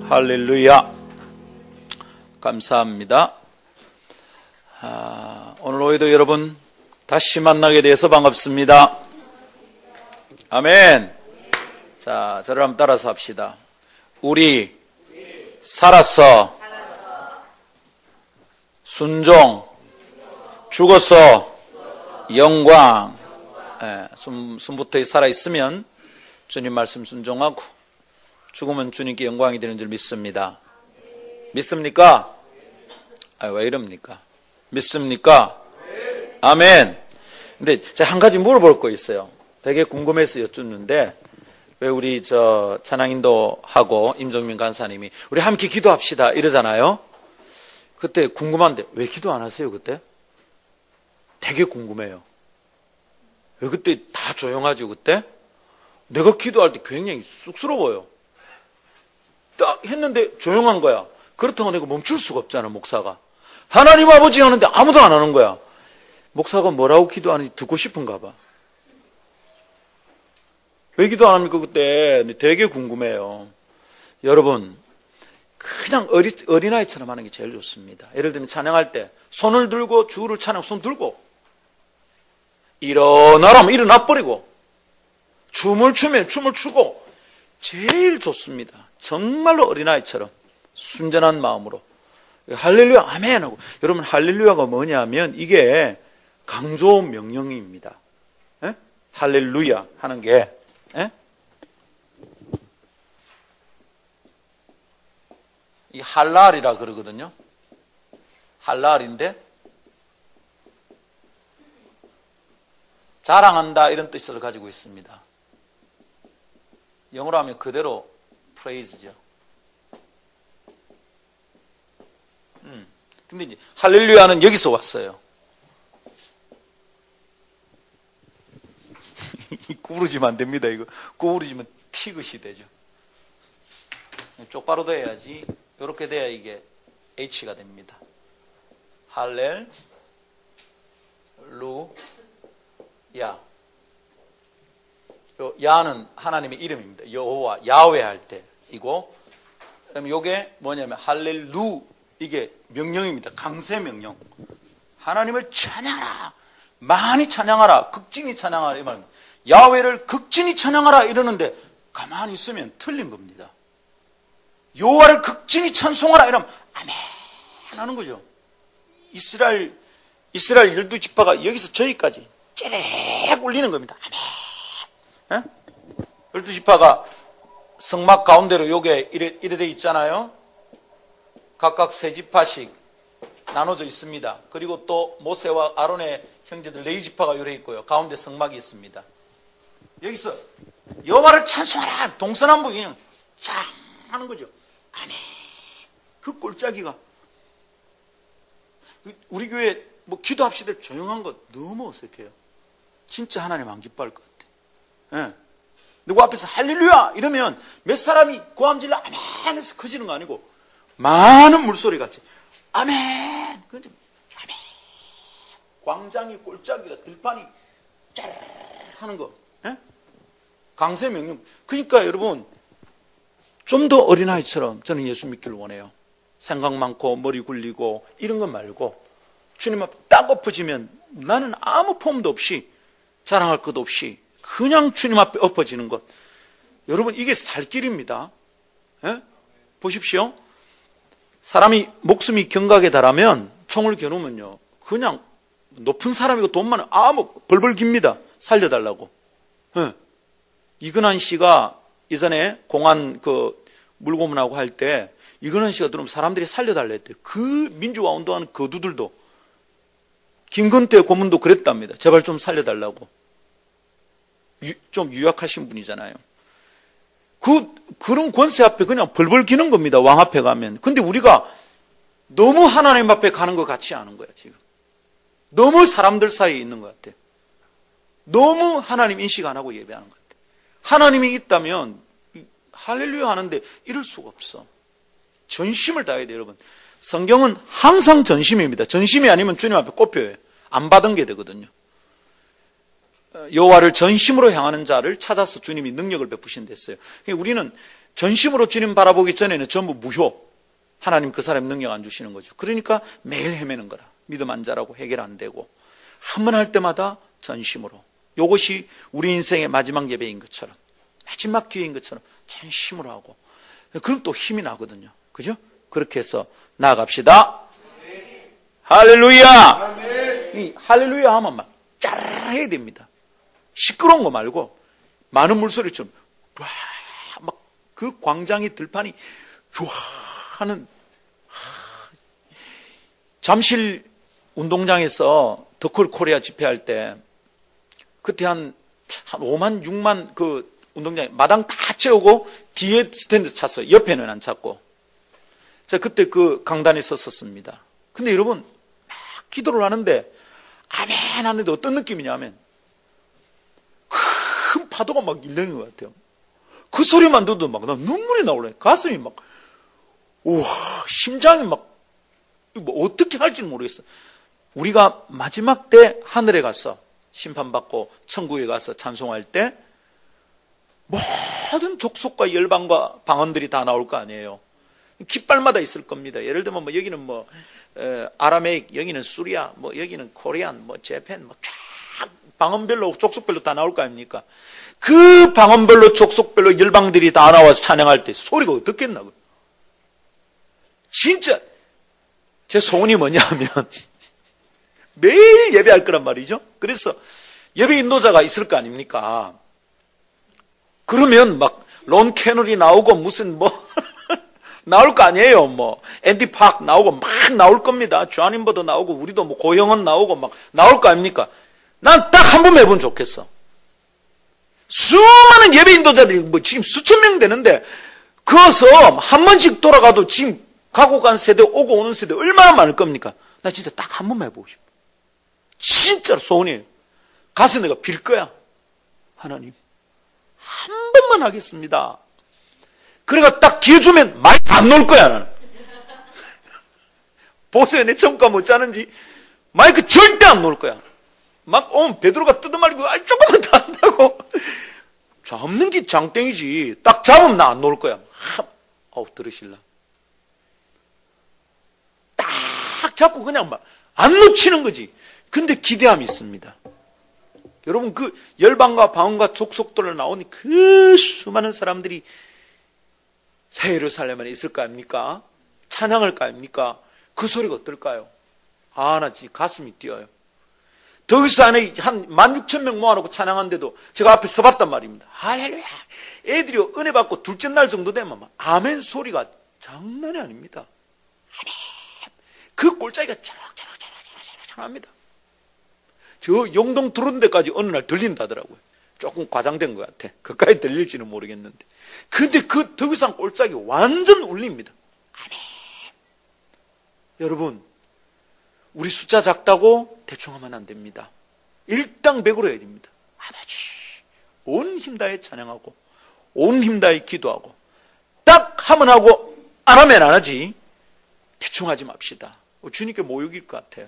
할렐루야. 감사합니다. 오늘 오후에도 여러분 다시 만나게 돼서 반갑습니다. 아멘. 자, 저를 한번 따라서 합시다. 우리 살았어, 순종, 죽어서 영광. 숨부터 살아있으면 주님 말씀 순종하고 죽으면 주님께 영광이 되는 줄 믿습니다. 믿습니까? 왜 이럽니까? 믿습니까? 아멘. 근데 제가 한 가지 물어볼 거 있어요. 되게 궁금해서 여쭙는데, 왜 우리 찬양인도 하고 임종민 간사님이 우리 함께 기도합시다 이러잖아요. 그때 궁금한데 왜 기도 안 하세요 그때? 되게 궁금해요. 왜 그때 다 조용하죠 그때? 내가 기도할 때 굉장히 쑥스러워요. 딱 했는데 조용한 거야. 그렇다고 내가 멈출 수가 없잖아 목사가. 하나님 아버지 하는데 아무도 안 하는 거야. 목사가 뭐라고 기도하는지 듣고 싶은가 봐. 왜 기도 안 합니까 그때? 되게 궁금해요. 여러분 그냥 어린아이처럼 하는 게 제일 좋습니다. 예를 들면 찬양할 때 손을 들고 주를 찬양 손 들고 일어나라면 일어나버리고 춤을 추면 춤을 추고 제일 좋습니다. 정말로 어린아이처럼 순전한 마음으로 할렐루야 아멘 하고. 여러분 할렐루야가 뭐냐면 이게 강조 명령입니다. 에? 할렐루야 하는 게 에? 이 할랄이라 그러거든요. 할랄인데 자랑한다 이런 뜻을 가지고 있습니다. 영어로 하면 그대로 praise죠. 근데 이제 할렐루야는 여기서 왔어요. 구부러지면 안 됩니다. 이거 구부러지면 티귿이 되죠. 쪽바로도 해야지. 이렇게 돼야 이게 H가 됩니다. 할렐루야. 야는 하나님의 이름입니다. 여호와, 야훼 할 때이고, 그럼 이게 뭐냐면 할렐루, 이게 명령입니다. 강세 명령. 하나님을 찬양하라, 많이 찬양하라, 극진히 찬양하라 이 말입니다. 야훼를 극진히 찬양하라 이러는데 가만히 있으면 틀린 겁니다. 여호와를 극진히 찬송하라 이러면 아멘 하는 거죠. 이스라엘 12지파가 여기서 저기까지 찌르륵 울리는 겁니다. 아멘. 12지파가 성막 가운데로 요게 이래 돼 있잖아요. 각각 3지파씩 나눠져 있습니다. 그리고 또 모세와 아론의 형제들 4지파가 요래 있고요. 가운데 성막이 있습니다. 여기서 여호와를 찬송하라 동서남북 그냥 짱 하는 거죠. 아멘. 그 꼴짜기가 우리 교회 뭐 기도합시다 조용한 거 너무 어색해요. 진짜 하나님 안 기뻐할 것 같아. 예. 누구 앞에서 할렐루야 이러면 몇 사람이 고함질러 아멘 해서 커지는 거 아니고 많은 물소리 같이 아멘. 그런데 아멘. 광장이 꼴짜기가 들판이 쫙 하는 거. 예? 강세 명령. 그러니까 여러분 좀 더 어린아이처럼 저는 예수 믿기를 원해요. 생각 많고 머리 굴리고 이런 것 말고 주님 앞에 딱 엎어지면 나는 아무 폼도 없이 자랑할 것 없이 그냥 주님 앞에 엎어지는 것. 여러분 이게 살 길입니다. 예? 보십시오. 사람이 목숨이 경각에 달하면 총을 겨누면요 그냥 높은 사람이고 돈 많은 아무 벌벌 깁니다. 살려달라고. 예. 이근한 씨가 예전에 공안 물고문하고 할 때 이근한 씨가 들으면 사람들이 살려달라 했대요. 그 민주화 운동하는 거두들도 김건태 고문도 그랬답니다. 제발 좀 살려달라고. 좀 유약하신 분이잖아요. 그런 권세 앞에 그냥 벌벌 기는 겁니다. 왕 앞에 가면. 근데 우리가 너무 하나님 앞에 가는 것 같지 않은 거야 지금. 너무 사람들 사이에 있는 것 같아. 너무 하나님 인식 안 하고 예배하는 것 같아. 하나님이 있다면 할렐루야 하는데 이럴 수가 없어. 전심을 다해야 돼요 여러분. 성경은 항상 전심입니다. 전심이 아니면 주님 앞에 꼽혀요. 안 받은 게 되거든요. 여호와를 전심으로 향하는 자를 찾아서 주님이 능력을 베푸신다 했어요. 우리는 전심으로 주님 바라보기 전에는 전부 무효. 하나님 그 사람 능력 안 주시는 거죠. 그러니까 매일 헤매는 거라. 믿음 안 자라고 해결 안 되고 한 번 할 때마다 전심으로. 이것이 우리 인생의 마지막 예배인 것처럼, 마지막 기회인 것처럼 전심으로 하고, 그럼 또 힘이 나거든요. 그죠? 그렇게 해서 나아갑시다. 할렐루야. 이 할렐루야 하면 막 짜르르 해야 됩니다. 시끄러운 거 말고 많은 물소리처럼 막 그 광장이 들판이 쫙 하는. 잠실 운동장에서 더콜 코리아 집회할 때 그때 한 5만 6만 그 운동장에 마당 다 채우고 뒤에 스탠드 찼어요. 옆에는 안 찼고. 제가 그때 그 강단에 섰었습니다. 근데 여러분 막 기도를 하는데 아멘 하는데 어떤 느낌이냐면 큰 파도가 막 일리는 것 같아요. 그 소리만 들어도 막 나 눈물이 나오래. 가슴이 막 우와, 심장이 막 뭐 어떻게 할지는 모르겠어. 우리가 마지막 때 하늘에 가서 심판받고 천국에 가서 찬송할 때 모든 족속과 열방과 방언들이 다 나올 거 아니에요. 깃발마다 있을 겁니다. 예를 들면 뭐 여기는 뭐 아라메익, 여기는 수리아, 뭐 여기는 코리안, 뭐 재팬, 뭐 쫙 방언별로 족속별로 다 나올 거 아닙니까? 그 방언별로 족속별로 열방들이 다 나와서 찬양할 때 소리가 어떻겠나? 진짜 제 소원이 뭐냐 하면 매일 예배할 거란 말이죠. 그래서 예배 인도자가 있을 거 아닙니까? 그러면 막 론 캐널이 나오고 무슨 뭐 나올 거 아니에요. 뭐 앤디 팍 나오고 막 나올 겁니다. 주하님보도 나오고 우리도 뭐 고영은 나오고 막 나올 거 아닙니까? 난 딱 한 번 해보면 좋겠어. 수많은 예배 인도자들이 뭐 지금 수천 명 되는데 그어서 한 번씩 돌아가도 지금 가고 간 세대, 오고 오는 세대 얼마나 많을 겁니까? 나 진짜 딱 한 번만 해보고 싶어. 진짜로 소원이에요. 가서 내가 빌 거야. 하나님, 한 번만 하겠습니다. 그래가 딱 기회 주면 많이 안 놓을 거야, 나는. 보세요, 내 청가 못 자는지. 마이크 절대 안 놓을 거야. 막 오면 베드로가 뜯어말리고, 조금만 더 한다고. 잡는 게 장땡이지. 딱 잡으면 나 안 놓을 거야. 들으실라. 딱 잡고 그냥 막 안 놓치는 거지. 근데 기대함이 있습니다. 여러분 그 열방과 방언과 족속들로 나온 그 수많은 사람들이 새 예루살렘에 있을 거 아닙니까? 찬양할 거 아닙니까? 그 소리가 어떨까요? 나 진짜 가슴이 뛰어요. 더기스 안에 한 16,000명 모아놓고 찬양하는데도 제가 앞에 서봤단 말입니다. 할렐루야. 애들이 은혜 받고 둘째 날 정도 되면 막 아멘 소리가 장난이 아닙니다. 아멘. 그 꼴짜기가 합니다. 저 영동 들어온 데까지 어느 날 들린다더라고요. 조금 과장된 것 같아. 그까지 들릴지는 모르겠는데. 근데 그 덕유산 꼴짝이 완전 울립니다. 아멘. 여러분, 우리 숫자 작다고 대충 하면 안 됩니다. 일당백으로 해야 됩니다. 아버지, 온 힘 다해 찬양하고, 온 힘 다해 기도하고, 딱 하면 하고, 안 하면 안 하지. 대충 하지 맙시다. 주님께 모욕일 것 같아요.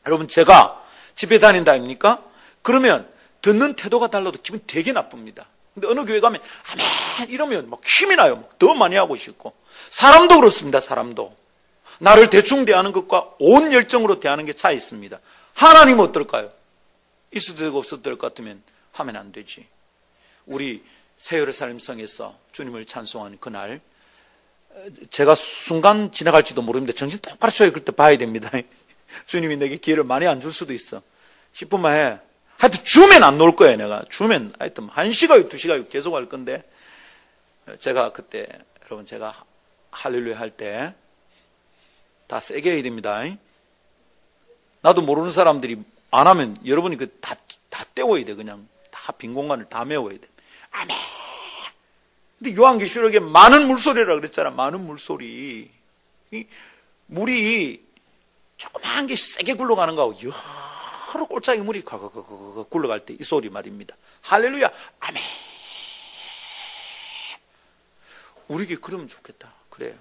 여러분, 제가 집회 다닌다 아닙니까? 그러면 듣는 태도가 달라도 기분 되게 나쁩니다. 근데 어느 교회 가면 아멘 이러면 막 힘이 나요. 막 더 많이 하고 싶고. 사람도 그렇습니다. 사람도. 나를 대충 대하는 것과 온 열정으로 대하는 게 차이 있습니다. 하나님은 어떨까요? 있어도 되고 없어도 될 것 같으면 하면 안 되지. 우리 새 예루살렘 성에서 주님을 찬송하는 그날 제가 순간 지나갈지도 모릅니다. 정신 똑바로 차려 그때 봐야 됩니다. 주님이 내게 기회를 많이 안 줄 수도 있어. 10분만 해. 하여튼 주면 안 놓을 거예요. 내가 주면 하여튼 1시간 2시간 계속 할 건데 제가 그때 여러분 제가 할렐루야 할 때 다 세게 해야 됩니다. 나도 모르는 사람들이 안 하면 여러분이 그 다 때워야 돼. 그냥 다 빈 공간을 다 메워야 돼. 아멘. 근데 요한계시록에 많은 물소리라 그랬잖아. 많은 물소리. 물이 조그만 게 세게 굴러가는 거하고 여러 꼴짝이 물이 굴러갈 때 이 소리 말입니다. 할렐루야. 아멘. 우리에게 그러면 좋겠다. 그래요.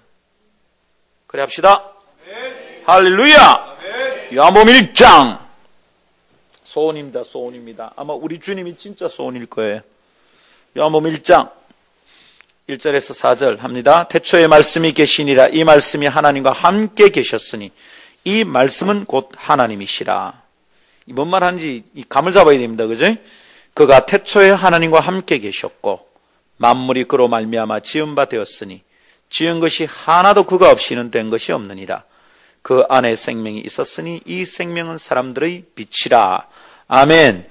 그래 합시다. 아멘. 할렐루야. 아멘. 요한복음 1장. 소원입니다. 소원입니다. 아마 우리 주님이 진짜 소원일 거예요. 요한복음 1장 1절에서 4절 합니다. 태초에 말씀이 계시니라. 이 말씀이 하나님과 함께 계셨으니 이 말씀은 곧 하나님이시라. 뭔 말 하는지 이 감을 잡아야 됩니다. 그죠? 그가 태초에 하나님과 함께 계셨고 만물이 그로 말미암아 지은 바 되었으니 지은 것이 하나도 그가 없이는 된 것이 없느니라. 그 안에 생명이 있었으니 이 생명은 사람들의 빛이라. 아멘.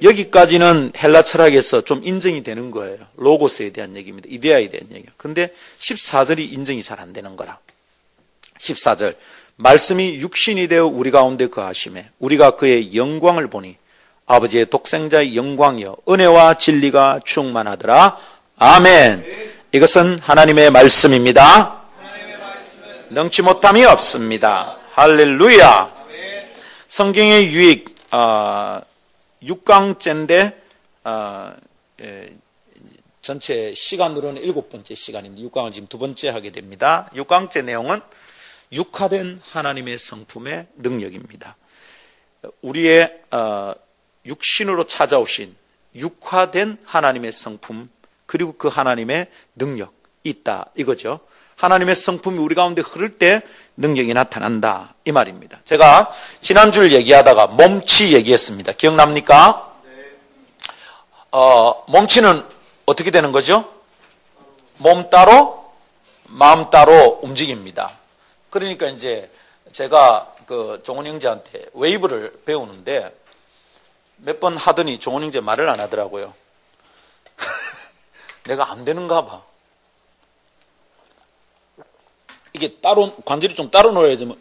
여기까지는 헬라 철학에서 좀 인정이 되는 거예요. 로고스에 대한 얘기입니다. 이데아에 대한 얘기예요. 근데 14절이 인정이 잘 안 되는 거라. 14절. 말씀이 육신이 되어 우리 가운데 거하심에 우리가 그의 영광을 보니 아버지의 독생자의 영광이여 은혜와 진리가 충만하더라. 아멘. 이것은 하나님의 말씀입니다. 능치 못함이 없습니다. 할렐루야. 성경의 유익 6강째인데 전체 시간으로는 7번째 시간입니다. 6강을 지금 2번째 하게 됩니다. 6강째 내용은 육화된 하나님의 성품의 능력입니다. 우리의 육신으로 찾아오신 육화된 하나님의 성품 그리고 그 하나님의 능력이 있다 이거죠. 하나님의 성품이 우리 가운데 흐를 때 능력이 나타난다 이 말입니다. 제가 지난주를 얘기하다가 몸치 얘기했습니다. 기억납니까? 몸치는 어떻게 되는 거죠? 몸 따로 마음 따로 움직입니다. 그러니까 이제 제가 그 종원 형제한테 웨이브를 배우는데 몇 번 하더니 종원 형제 말을 안 하더라고요. 내가 안 되는가 봐. 이게 따로 관절이 좀 따로 놀아야지 뭐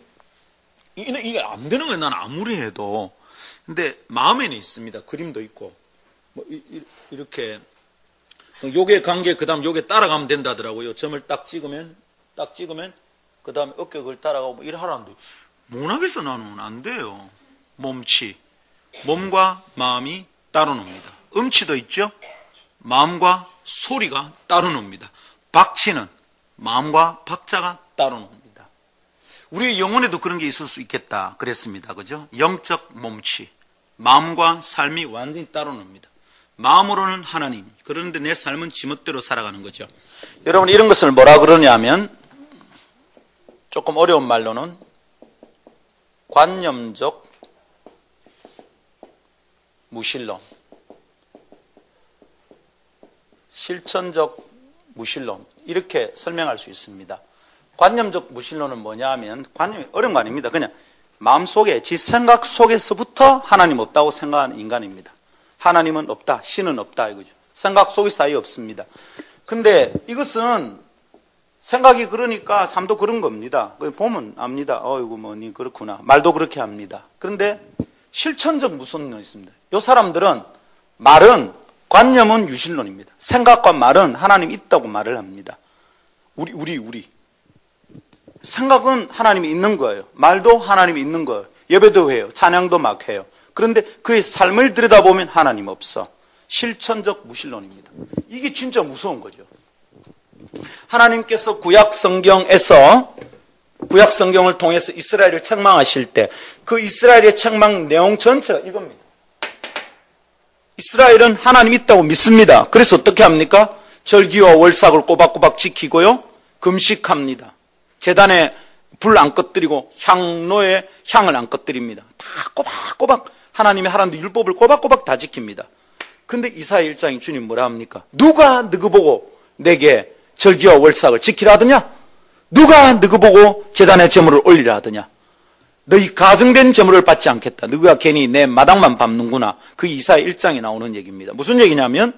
이게 안 되는 거예요. 나는 아무리 해도. 근데 마음에는 있습니다. 그림도 있고 뭐 이렇게 요게 관계 그다음 요게 따라가면 된다더라고요. 점을 딱 찍으면 그 다음에 어깨 그걸 따라가고 뭐 이러라는데 못 하겠어. 나는 안 돼요. 몸치 몸과 마음이 따로 놉니다. 음치도 있죠. 마음과 소리가 따로 놉니다. 박치는 마음과 박자가 따로 놉니다. 우리의 영혼에도 그런 게 있을 수 있겠다 그랬습니다. 그죠? 영적 몸치 마음과 삶이 완전히 따로 놉니다. 마음으로는 하나님 그런데 내 삶은 지멋대로 살아가는 거죠. 여러분 이런 것을 뭐라 그러냐면 조금 어려운 말로는 관념적 무신론, 실천적 무신론 이렇게 설명할 수 있습니다. 관념적 무신론은 뭐냐 하면 관념이 어려운 거 아닙니다. 그냥 마음속에 지 생각 속에서부터 하나님 없다고 생각하는 인간입니다. 하나님은 없다, 신은 없다 이거죠. 생각 속에서 아예 없습니다. 근데 이것은 생각이 그러니까 삶도 그런 겁니다. 보면 압니다. 어이구 뭐니 그렇구나. 말도 그렇게 합니다. 그런데 실천적 무신론이 있습니다. 이 사람들은 말은 관념은 유신론입니다. 생각과 말은 하나님이 있다고 말을 합니다. 우리 생각은 하나님이 있는 거예요. 말도 하나님이 있는 거예요. 예배도 해요. 찬양도 막 해요. 그런데 그의 삶을 들여다보면 하나님 없어. 실천적 무신론입니다. 이게 진짜 무서운 거죠. 하나님께서 구약 성경을 통해서 이스라엘을 책망하실 때 그 이스라엘의 책망 내용 전체가 이겁니다. 이스라엘은 하나님 있다고 믿습니다. 그래서 어떻게 합니까? 절기와 월삭을 꼬박꼬박 지키고요. 금식합니다. 제단에 불 안 꺼뜨리고 향로에 향을 안 꺼뜨립니다. 다 꼬박꼬박 하나님의 하라는 율법을 꼬박꼬박 다 지킵니다. 근데 이사야 1장이 주님 뭐라 합니까? 누가 너희 보고 내게 절기와 월삭을 지키라 하더냐? 누가 너희 보고 제단에 제물을 올리라 하더냐? 너희 가증된 제물을 받지 않겠다. 너희가 괜히 내 마당만 밟는구나. 그 이사야 1장에 나오는 얘기입니다. 무슨 얘기냐면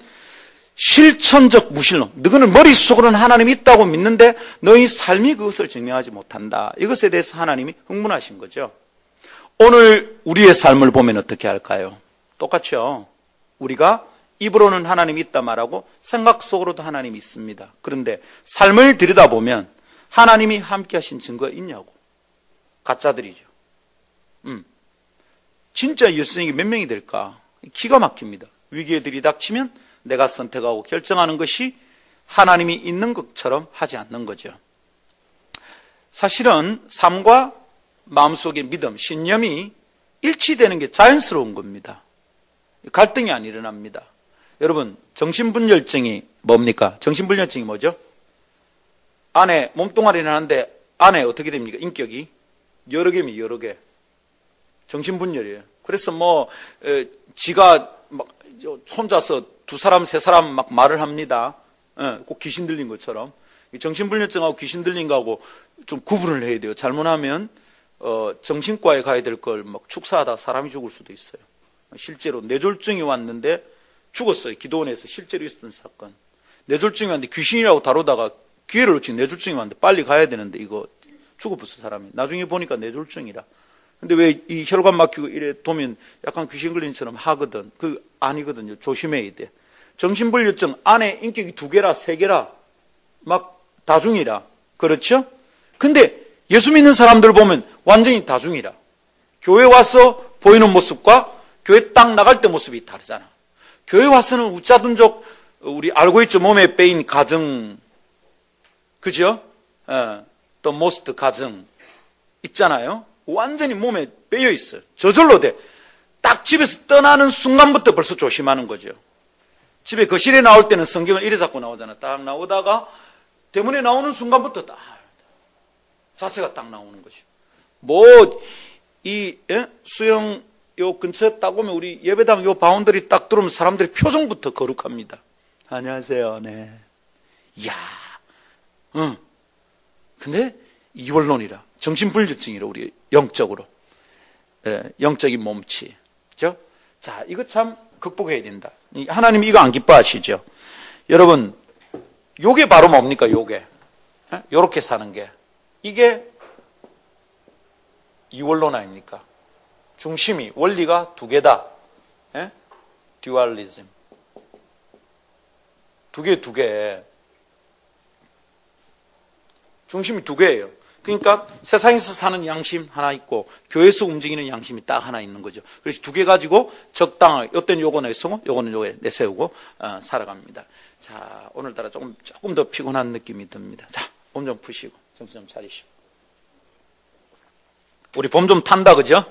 실천적 무신론. 너희는 머릿속으로는 하나님이 있다고 믿는데 너희 삶이 그것을 증명하지 못한다. 이것에 대해서 하나님이 흥분하신 거죠. 오늘 우리의 삶을 보면 어떻게 할까요? 똑같죠. 우리가 입으로는 하나님이 있다 말하고 생각 속으로도 하나님이 있습니다. 그런데 삶을 들여다보면 하나님이 함께 하신 증거가 있냐고. 가짜들이죠. 진짜 예수님이 몇 명이 될까? 기가 막힙니다. 위기에 들이닥치면 내가 선택하고 결정하는 것이 하나님이 있는 것처럼 하지 않는 거죠. 사실은 삶과 마음속의 믿음, 신념이 일치되는 게 자연스러운 겁니다. 갈등이 안 일어납니다. 여러분, 정신분열증이 뭡니까? 정신분열증이 뭐죠? 안에 몸뚱아리는 하는데 안에 어떻게 됩니까? 인격이 여러 개입니다. 여러 개. 정신분열이에요. 그래서 지가 막 혼자서 두 사람, 세 사람 막 말을 합니다. 꼭 귀신 들린 것처럼. 정신분열증하고 귀신 들린 거하고 좀 구분을 해야 돼요. 잘못하면 정신과에 가야 될 걸 막 축사하다 사람이 죽을 수도 있어요. 실제로 뇌졸중이 왔는데 죽었어요. 기도원에서 실제로 있었던 사건. 뇌졸중이 왔는데 귀신이라고 다루다가 기회를 놓친 뇌졸중이 왔는데 빨리 가야 되는데 이거 죽어버렸어 사람이. 나중에 보니까 뇌졸중이라. 근데 왜 이 혈관 막히고 이래 도면 약간 귀신 걸린 것처럼 하거든. 그 아니거든요. 조심해야 돼. 정신분열증 안에 인격이 2개라 3개라 막 다중이라. 그렇죠? 근데 예수 믿는 사람들 보면 완전히 다중이라. 교회 와서 보이는 모습과 교회 딱 나갈 때 모습이 다르잖아. 교회 와서는 우짜둔족 우리 알고 있죠. 몸에 빼인 가정. 그죠? The most 가정 있잖아요. 완전히 몸에 빼여 있어요. 저절로 돼. 딱 집에서 떠나는 순간부터 벌써 조심하는 거죠. 집에 거실에 나올 때는 성경을 이래 잡고 나오잖아. 딱 나오다가 대문에 나오는 순간부터 딱 자세가 딱 나오는 거죠. 수영 요 근처에 딱 오면 우리 예배당 요 바운더리 딱 들어오면 사람들이 표정부터 거룩합니다. 안녕하세요. 네. 이야. 근데 이원론이라. 정신분열증이라 우리 영적으로. 영적인 몸치. 그죠? 자, 이거 참 극복해야 된다. 하나님 이거 안 기뻐하시죠? 여러분, 요게 바로 뭡니까, 요게? 요렇게 사는 게. 이게 이원론 아닙니까? 중심이, 원리가 2개다. 듀얼리즘. 2개. 중심이 2개예요. 그러니까 세상에서 사는 양심 하나 있고 교회에서 움직이는 양심이 딱 하나 있는 거죠. 그래서 2개 가지고 적당하게 이때는 요거 내세우고 요거는 요거 내세우고 살아갑니다. 자, 오늘따라 조금 더 피곤한 느낌이 듭니다. 자, 몸 좀 푸시고 정신 좀 차리시고. 우리 봄 좀 탄다, 그죠?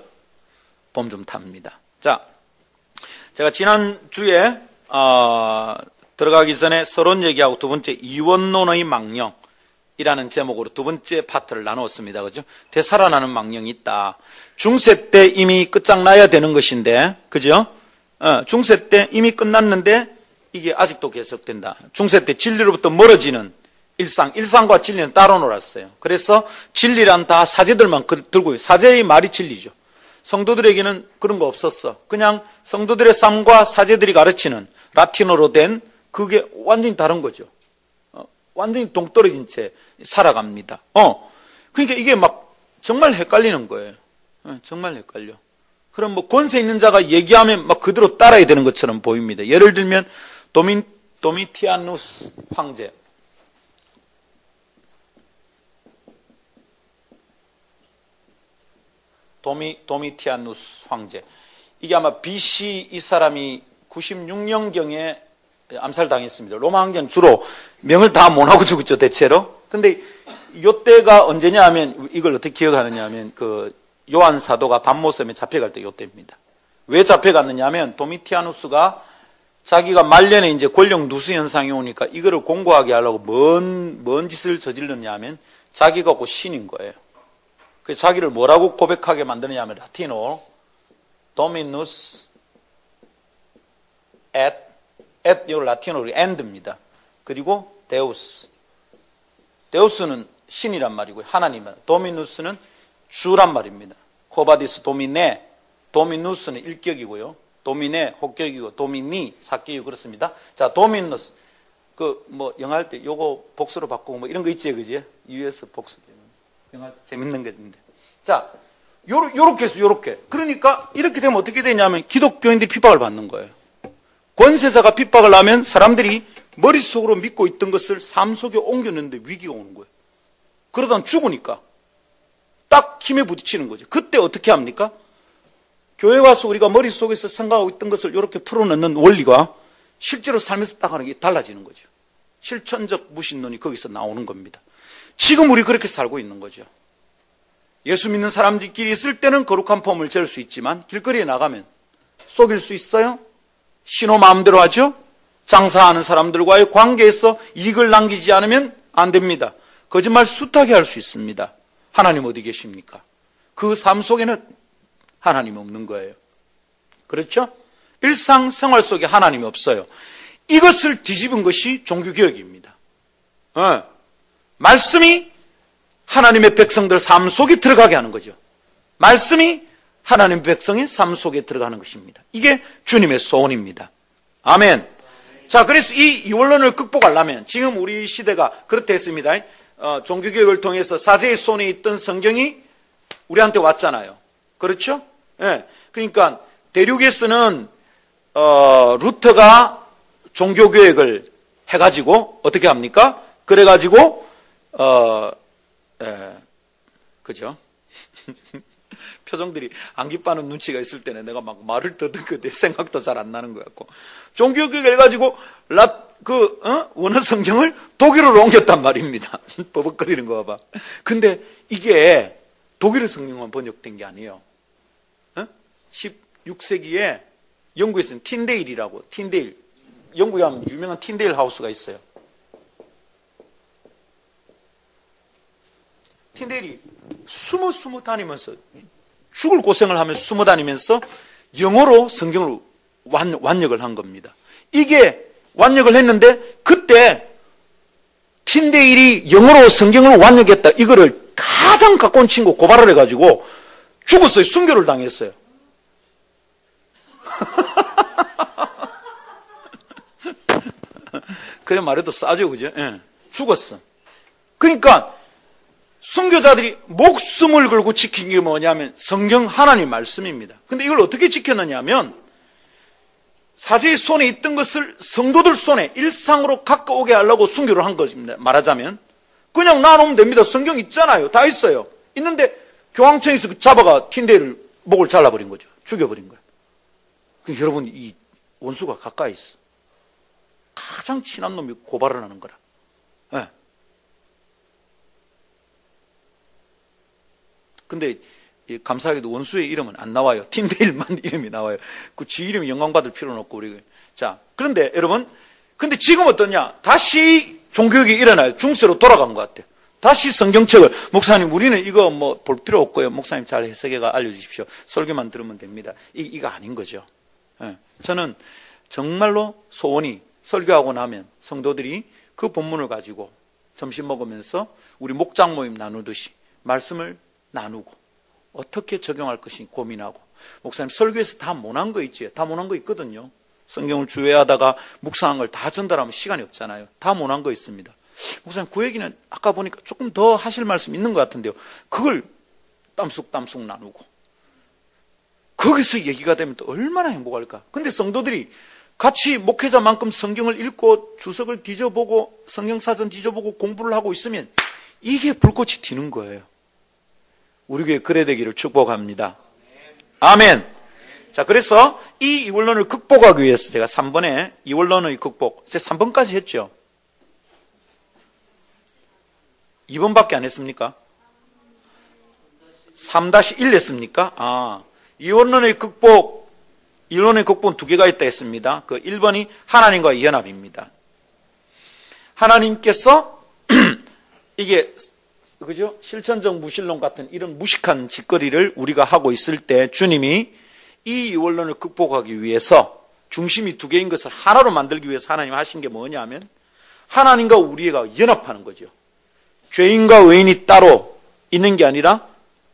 봄 좀 탑니다. 자, 제가 지난주에 들어가기 전에 서론 얘기하고 2번째 이원론의 망령 이라는 제목으로 2번째 파트를 나누었습니다. 그죠? 되살아나는 망령이 있다. 중세 때 이미 끝장나야 되는 것인데, 그죠? 중세 때 이미 끝났는데 이게 아직도 계속된다. 중세 때 진리로부터 멀어지는 일상과 진리는 따로 놀았어요. 그래서 진리란 다 사제들만 들고 있어요. 사제의 말이 진리죠. 성도들에게는 그런 거 없었어. 그냥 성도들의 삶과 사제들이 가르치는 라틴어로 된 그게 완전히 다른 거죠. 완전히 동떨어진 채 살아갑니다. 그러니까 이게 막 정말 헷갈리는 거예요. 정말 헷갈려. 그럼 권세 있는 자가 얘기하면 막 그대로 따라야 되는 것처럼 보입니다. 예를 들면 도미티아누스 황제. 도미티아누스 황제. 이게 아마 BC 이 사람이 96년경에 암살당했습니다. 로마 황제는 주로 명을 다 못하고 죽었죠, 대체로. 근데 요때가 언제냐 하면, 이걸 어떻게 기억하느냐 하면, 요한 사도가 밤모섬에 잡혀갈 때 요때입니다. 왜 잡혀갔느냐 하면, 도미티아누스가 자기가 말년에 이제 권력 누수 현상이 오니까 이거를 공고하게 하려고 뭔 짓을 저질렀냐 하면, 자기가 곧 신인 거예요. 그래서 자기를 뭐라고 고백하게 만드느냐 하면, 라틴어, 도미누스 요 라틴어로 end입니다. 그리고 데우스. 데우스는 신이란 말이고요. 하나님은. 도미누스는 주란 말입니다. 코바디스 도미네. 도미누스는 일격이고요. 도미네 혹격이고 도미니 사격이고 그렇습니다. 자, 도미누스. 영어 할 때 요거 복수로 바꾸고 이런 거 있지, 그지? US 복수. 영어 재밌는 게 있는데. 자, 요렇게 해서 요렇게. 그러니까 이렇게 되면 어떻게 되냐면 기독교인들이 핍박을 받는 거예요. 권세자가 핍박을 하면 사람들이 머릿속으로 믿고 있던 것을 삶 속에 옮겼는데 위기가 오는 거예요. 그러다 죽으니까 딱 힘에 부딪히는 거죠. 그때 어떻게 합니까? 교회 와서 우리가 머릿속에서 생각하고 있던 것을 이렇게 풀어넣는 원리가 실제로 삶에서 딱 하는 게 달라지는 거죠. 실천적 무신론이 거기서 나오는 겁니다. 지금 우리 그렇게 살고 있는 거죠. 예수 믿는 사람들끼리 있을 때는 거룩한 폼을 재울 수 있지만 길거리에 나가면 속일 수 있어요? 신호 마음대로 하죠? 장사하는 사람들과의 관계에서 이익을 남기지 않으면 안 됩니다. 거짓말 숱하게 할 수 있습니다. 하나님 어디 계십니까? 그 삶 속에는 하나님 없는 거예요. 그렇죠? 일상생활 속에 하나님이 없어요. 이것을 뒤집은 것이 종교개혁입니다. 말씀이 하나님의 백성들 삶 속에 들어가게 하는 거죠. 말씀이 하나님의 백성의 삶 속에 들어가는 것입니다. 이게 주님의 소원입니다. 아멘. 자, 그래서 이 이원론을 극복하려면 지금 우리 시대가 그렇다 했습니다. 종교개혁을 통해서 사제의 손에 있던 성경이 우리한테 왔잖아요. 그렇죠? 예. 그러니까 대륙에서는 루터가 종교개혁을 해가지고 어떻게 합니까? 그래가지고 그죠? 표정들이 안 기뻐하는 눈치가 있을 때는 내가 막 말을 더듬고 내 생각도 잘 안 나는 것 같고 종교개혁을 해가지고 원어 성경을 독일어로 옮겼단 말입니다. 버벅거리는 거 봐봐. 근데 이게 독일어 성경만 번역된 게 아니에요. 16세기에 영국에서는 틴데일이라고, 틴데일, 영국에 하면 유명한 틴데일 하우스가 있어요. 틴데일이 숨어 다니면서 죽을 고생을 하면서 숨어 다니면서 영어로 성경을 완역을 한 겁니다. 이게 완역을 했는데 그때 틴데일이 영어로 성경을 완역했다. 이거를 가장 가까운 친구 고발을 해가지고 죽었어요. 순교를 당했어요. 그래 말해도 싸죠, 그죠? 예. 죽었어. 그러니까 순교자들이 목숨을 걸고 지킨 게 뭐냐면 성경 하나님 말씀입니다. 근데 이걸 어떻게 지켰느냐 하면 사제의 손에 있던 것을 성도들 손에 일상으로 가까우게 하려고 순교를 한 것입니다. 말하자면 그냥 놔놓으면 됩니다. 성경 있잖아요. 다 있어요. 있는데 교황청에서 잡아가 틴데이를 목을 잘라버린 거죠. 죽여버린 거예요. 그러니까 여러분 이 원수가 가까이 있어. 가장 친한 놈이 고발을 하는 거라. 네. 근데 감사하게도 원수의 이름은 안 나와요. 틴데일만 이름이 나와요. 그 지 이름이 영광받을 필요는 없고 우리. 자, 그런데 여러분, 근데 지금 어떠냐? 다시 종교개혁이 일어나요. 중세로 돌아간 것 같아요. 다시 성경책을 목사님 우리는 이거 뭐 볼 필요 없고요. 목사님 잘 해석해가 알려주십시오. 설교만 들으면 됩니다. 이거 아닌 거죠. 네. 저는 정말로 소원이 설교하고 나면 성도들이 그 본문을 가지고 점심 먹으면서 우리 목장 모임 나누듯이 말씀을 나누고 어떻게 적용할 것인지 고민하고 목사님 설교에서 다 못한 거 있지? 다 못한 거 있거든요. 성경을 주의하다가 묵상한 걸 다 전달하면 시간이 없잖아요. 다 못한 거 있습니다. 목사님 그 얘기는 아까 보니까 조금 더 하실 말씀 있는 것 같은데요. 그걸 땀쑥 나누고 거기서 얘기가 되면 또 얼마나 행복할까. 근데 성도들이 같이 목회자만큼 성경을 읽고 주석을 뒤져보고 성경사전 뒤져보고 공부를 하고 있으면 이게 불꽃이 튀는 거예요. 우리 교회 그래 되기를 축복합니다. 아멘. 자, 그래서 이 이원론을 극복하기 위해서 제가 3번에 이원론의 극복, 제가 3번까지 했죠. 2번밖에 안 했습니까? 3-1 했습니까? 이원론의 극복, 이론의 극복은 2개가 있다 했습니다. 그 1번이 하나님과의 연합입니다. 하나님께서 이게 그죠? 실천적 무신론 같은 이런 무식한 짓거리를 우리가 하고 있을 때 주님이 이 이원론을 극복하기 위해서 중심이 2개인 것을 하나로 만들기 위해서 하나님 하신 게 뭐냐면 하나님과 우리가 연합하는 거죠. 죄인과 의인이 따로 있는 게 아니라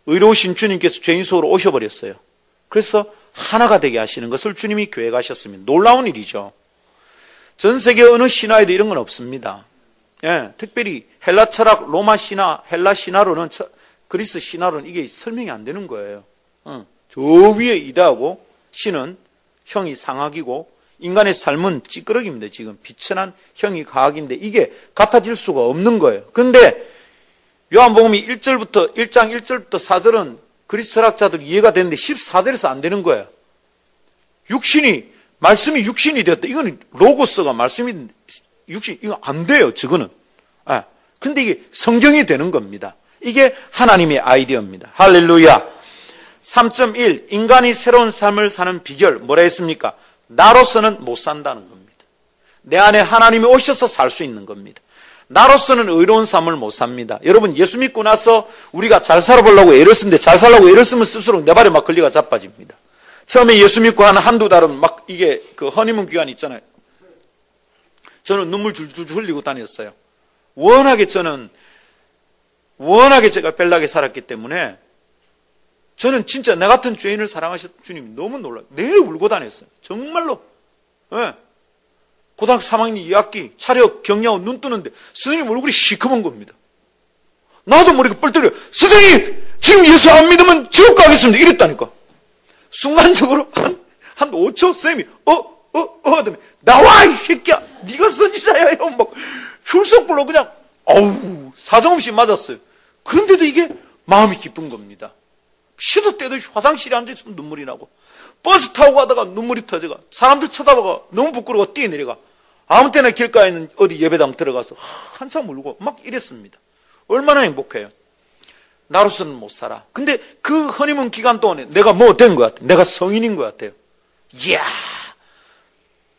의로우신 주님께서 죄인 속으로 오셔버렸어요. 그래서 하나가 되게 하시는 것을 주님이 계획하셨으면 놀라운 일이죠. 전 세계 어느 신화에도 이런 건 없습니다. 예, 특별히 헬라 철학, 로마 신화, 헬라 신화로는 그리스 신화로는 이게 설명이 안 되는 거예요. 저 위에 이다하고 신은 형이 상악이고 인간의 삶은 찌끄러기입니다. 지금 비천한 형이 가악인데 이게 같아질 수가 없는 거예요. 그런데 요한복음이 1장 1절부터 4절은 그리스 철학자들 이해가 되는데 14절에서 안 되는 거예요. 말씀이 육신이 되었다. 이거는 로고스가 말씀이 육신, 이거 안 돼요, 저거는. 근데 이게 성경이 되는 겁니다. 이게 하나님의 아이디어입니다. 할렐루야. 3.1, 인간이 새로운 삶을 사는 비결, 뭐라 했습니까? 나로서는 못 산다는 겁니다. 내 안에 하나님이 오셔서 살 수 있는 겁니다. 나로서는 의로운 삶을 못 삽니다. 여러분, 예수 믿고 나서 우리가 잘 살아보려고 애를 쓰는데 잘 살려고 애를 쓰면 쓸수록 내 발에 막 걸리가 자빠집니다. 처음에 예수 믿고 한 한두 달은 막 이게 그 허니문 기간 있잖아요. 저는 눈물 줄줄 흘리고 다녔어요. 워낙에 제가 벨나게 살았기 때문에 저는 진짜 나 같은 죄인을 사랑하셨던 주님이 너무 놀라요. 내일 울고 다녔어요. 정말로. 네. 고등학교 3학년 2학기 차려 경례하고 눈 뜨는데 선생님 얼굴이 시커먼 겁니다. 나도 모르게 뻘떡여요. 선생님 지금 예수 안 믿으면 지옥 가겠습니다. 이랬다니까. 순간적으로 한 5초 선생님이 하더니 나와 이 새끼야 네가 선지자야 이러면 막 출석불로 그냥 사정없이 맞았어요. 그런데도 이게 마음이 기쁜 겁니다. 시도 때도 화장실에 앉아있으면 눈물이 나고 버스 타고 가다가 눈물이 터져가 사람들 쳐다보고 너무 부끄러워 뛰어내려가 아무 때나 길가에 있는 어디 예배당 들어가서 한참 울고 막 이랬습니다. 얼마나 행복해요. 나로서는 못 살아. 근데 그 허니문 기간 동안에 내가 뭐 된 것 같아요. 내가 성인인 것 같아요. 이야,